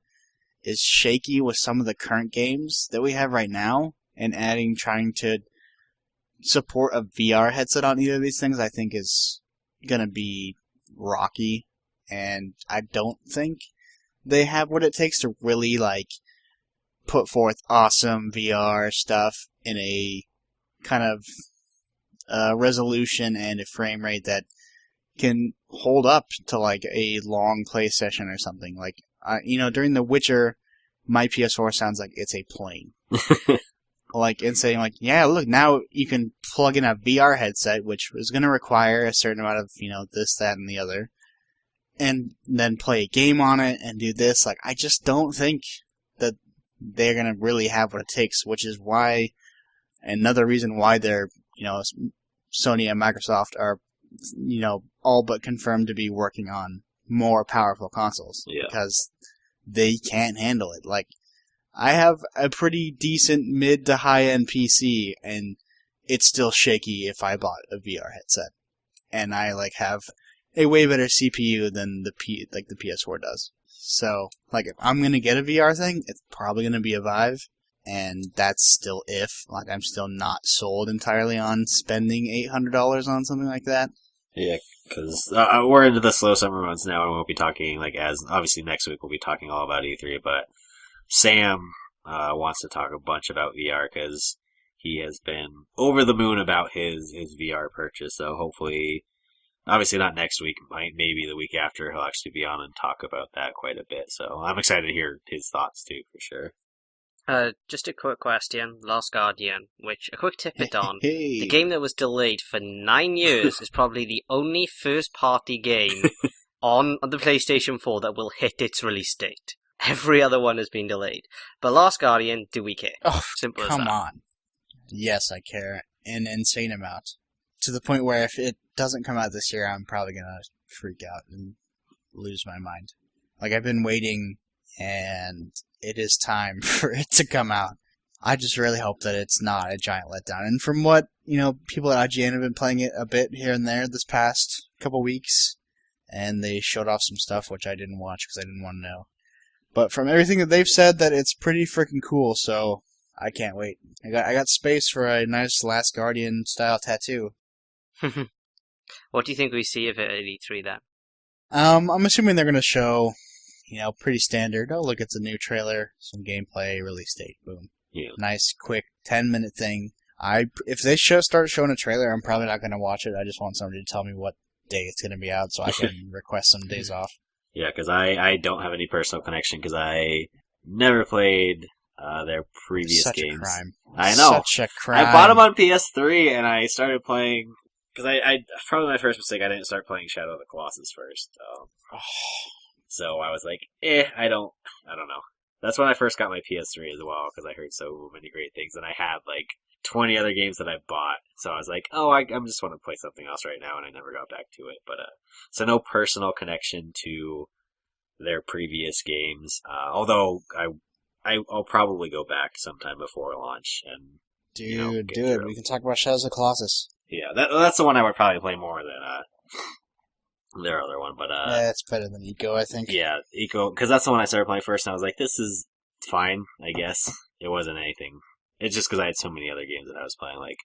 is shaky with some of the current games that we have right now, and trying to support a VR headset on either of these things, I think is gonna be rocky, and I don't think they have what it takes to really like put forth awesome VR stuff in a kind of resolution and a frame rate that can hold up to like a long play session or something. Like during The Witcher, my PS4 sounds like it's a plane. Like, and saying, like, yeah, look, now you can plug in a VR headset, which is going to require a certain amount of, this, that, and the other, and then play a game on it and do this. Like, I just don't think that they're going to really have what it takes, which is why, another reason why they're, Sony and Microsoft are, all but confirmed to be working on more powerful consoles because they can't handle it. Like, I have a pretty decent mid to high end PC, and it's still shaky if I bought a VR headset, and I have a way better CPU than the PS4 does. So, if I'm gonna get a VR thing, it's probably gonna be a Vive, and that's still if. I'm still not sold entirely on spending $800 on something like that. Yeah, because we're into the slow summer months now, and we'll be talking, as obviously next week we'll be talking all about E3, but Sam wants to talk a bunch about VR because he has been over the moon about his VR purchase, so hopefully, obviously not next week, maybe the week after, he'll actually be on and talk about that quite a bit, so I'm excited to hear his thoughts too, for sure. Just a quick question, Last Guardian, which a quick tidbit on. Hey. The game that was delayed for 9 years is probably the only first-party game on the PlayStation 4 that will hit its release date. Every other one has been delayed. But Last Guardian, do we care? Oh, Simple as come that. on. Yes, I care. An insane amount. To the point where if it doesn't come out this year, I'm probably going to freak out and lose my mind. I've been waiting, and it is time for it to come out. I just really hope that it's not a giant letdown. And from what, people at IGN have been playing it a bit here and there this past couple weeks, and they showed off some stuff, which I didn't watch because I didn't want to know. But from everything that they've said, that it's pretty freaking cool, so I can't wait. I got space for a nice Last Guardian style tattoo. What do you think we see of it at E3 then? I'm assuming they're going to show, pretty standard. Oh, look, it's a new trailer, some gameplay, release date, boom. Yeah. Nice, quick, 10-minute thing. If they start showing a trailer, I'm probably not going to watch it. I just want somebody to tell me what day it's going to be out so I can request some days off. Yeah, because I don't have any personal connection because I never played their previous games. Such a crime. I know. Such a crime. I bought them on PS3 and I started playing because I probably my first mistake. I didn't start playing Shadow of the Colossus first. So I was like, I don't know. That's when I first got my PS3 as well because I heard so many great things, and I had 20 other games that I bought. So I was like, I just want to play something else right now, and I never got back to it. But so no personal connection to their previous games. Although I'll probably go back sometime before launch and do it. We can talk about Shadows of the Colossus. Yeah, that's the one I would probably play more than their other one. But yeah, it's better than Eco, I think. Yeah, Eco, because that's the one I started playing first, and I was like, this is fine, I guess. It wasn't anything. It's just because I had so many other games that I was playing, like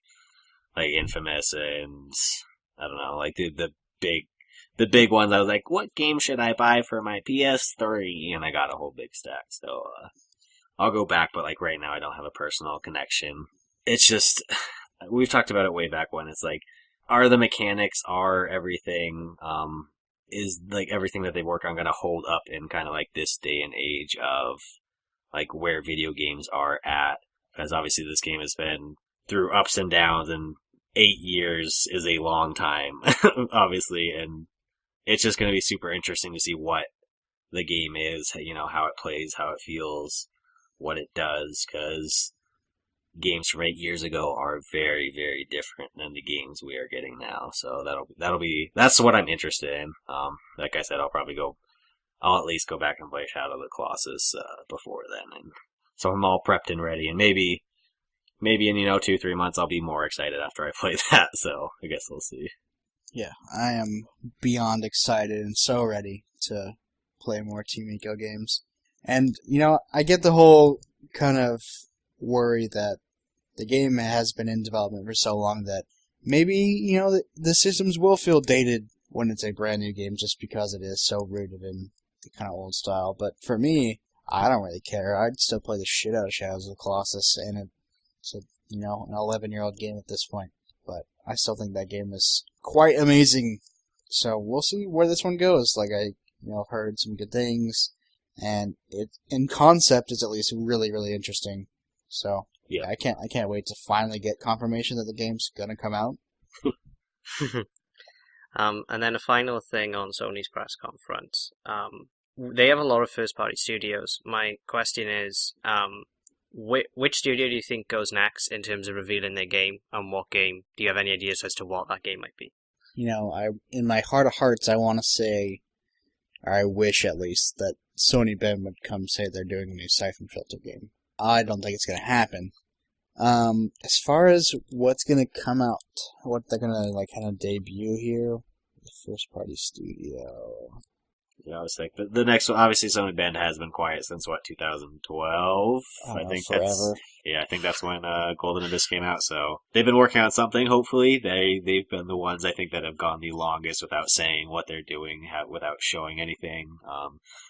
Infamous and I don't know, the big ones. I was like, what game should I buy for my PS3? And I got a whole big stack. So I'll go back, but right now I don't have a personal connection. It's just we've talked about it way back when. It's are the mechanics, are everything, is everything that they work on going to hold up in kind of this day and age of where video games are at? Because obviously this game has been through ups and downs, and 8 years is a long time, obviously, and it's just going to be super interesting to see what the game is, how it plays, how it feels, what it does, because games from 8 years ago are very, very different than the games we are getting now. So that's what I'm interested in. Like I said, I'll at least go back and play Shadow of the Colossus before then, and so I'm all prepped and ready, and maybe in 2-3 months I'll be more excited after I play that. So I guess we'll see. Yeah, I am beyond excited and so ready to play more Team Eco games. And I get the whole kind of worry that the game has been in development for so long that maybe the systems will feel dated when it's a brand new game just because it is so rooted in the kind of old style. But for me, I don't really care. I'd still play the shit out of Shadows of the Colossus, and it's an 11-year-old game at this point. But I still think that game is quite amazing. So we'll see where this one goes. I've heard some good things, and it in concept is at least really, really interesting. So yeah, I can't wait to finally get confirmation that the game's gonna come out. And then a final thing on Sony's press conference. They have a lot of first-party studios. My question is, which studio do you think goes next in terms of revealing their game, and what game? Do you have any ideas as to what that game might be? You know, in my heart of hearts, I want to say, or I wish at least, that Sony Bend would come say they're doing a new Siphon Filter game. I don't think it's going to happen. As far as what's going to come out, what they're going to, like, kind of debut here, the first party studio. Yeah, I was like, the next one, obviously Sony Bend has been quiet since, 2012? I think forever. I think that's when Golden Abyss came out, so they've been working on something, hopefully. They've been the ones, I think, that have gone the longest without saying what they're doing, without showing anything.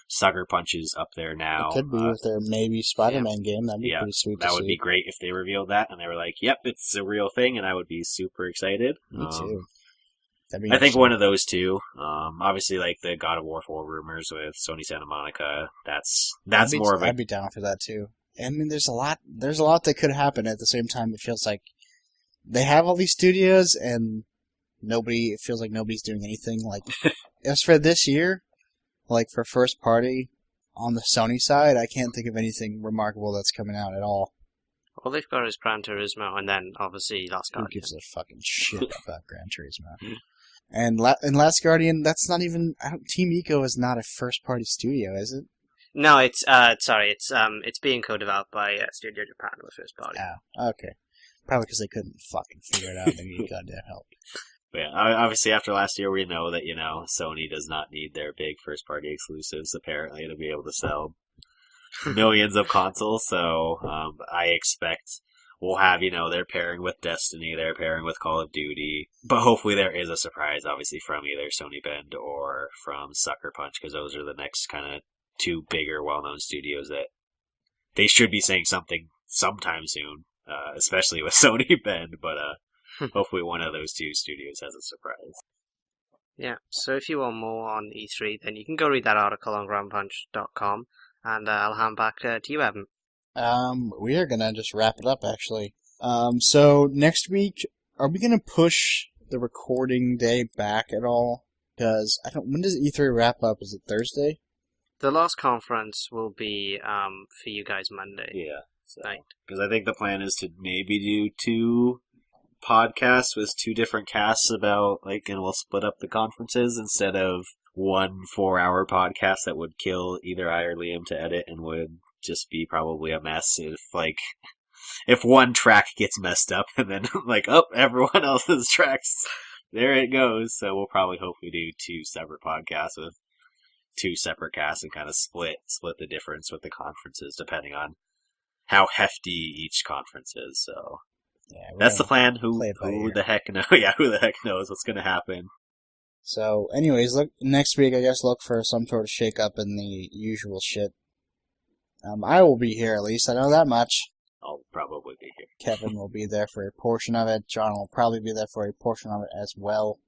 Sucker Punch is up there now. It could be with their maybe Spider-Man game. That'd be pretty sweet to see. That would be great if they revealed that, and they were like, yep, it's a real thing, and I would be super excited. Me too. I think one of those two. Obviously, like the God of War 4 rumors with Sony Santa Monica. That's more of a. I'd be down for that too. I mean, there's a lot that could happen at the same time. It feels like they have all these studios, and it feels like nobody's doing anything. Like, as for this year, like for first party on the Sony side, I can't think of anything remarkable that's coming out at all. All they've got is Gran Turismo, and then obviously Last Guardian. Who gives a fucking shit about Gran Turismo? And Last Guardian, that's not even. Team Ico is not a first-party studio, is it? No, it's it's being co-developed by Studio Japan with first party. Oh, okay. Probably because they couldn't fucking figure it out. They needed goddamn help. But yeah, obviously after last year, we know that Sony does not need their big first-party exclusives apparently to be able to sell millions of consoles. So I expect we'll have, they're pairing with Destiny, they're pairing with Call of Duty. But hopefully there is a surprise, obviously, from either Sony Bend or from Sucker Punch, because those are the next kind of two bigger, well-known studios that they should be saying something sometime soon, especially with Sony Bend. But hopefully one of those two studios has a surprise. Yeah, so if you want more on E3, then you can go read that article on groundpunch.com, and I'll hand back to you, Evan. We are gonna just wrap it up, actually. So next week, are we gonna push the recording day back at all? Because when does E3 wrap up? Is it Thursday? The last conference will be for you guys Monday. Yeah, right. Because I think the plan is to maybe do 2 podcasts with 2 different casts about and we'll split up the conferences instead of 1 4-hour podcast that would kill either I or Liam to edit and would just be probably a mess if one track gets messed up and then everyone else's tracks, there it goes. So we'll probably hopefully do 2 separate podcasts with 2 separate casts and kind of split the difference with the conferences depending on how hefty each conference is. So yeah, that's the plan. Who the heck knows? Yeah, who the heck knows what's going to happen? So, anyways, next week. I guess look for some sort of shake-up in the usual shit. I will be here at least. I know that much. I'll probably be here. Kevin will be there for a portion of it. John will probably be there for a portion of it as well.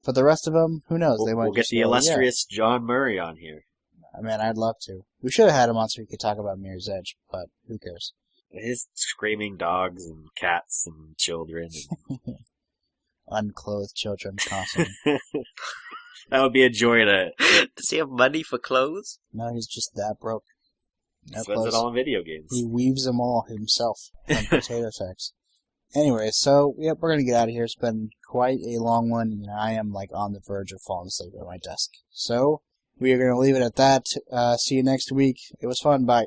For the rest of them, who knows? We'll get the illustrious John Murray on here. I mean, I'd love to. We should have had him on so we could talk about Mirror's Edge, but who cares? His screaming dogs and cats and children. And unclothed children constantly. That would be a joy to... Does he have money for clothes? No, he's just that broke. He spends it all in video games. He weaves them all himself from potato sacks. Anyway, so, yep, we're going to get out of here. It's been quite a long one. I am, on the verge of falling asleep at my desk. So, we are going to leave it at that. See you next week. It was fun. Bye.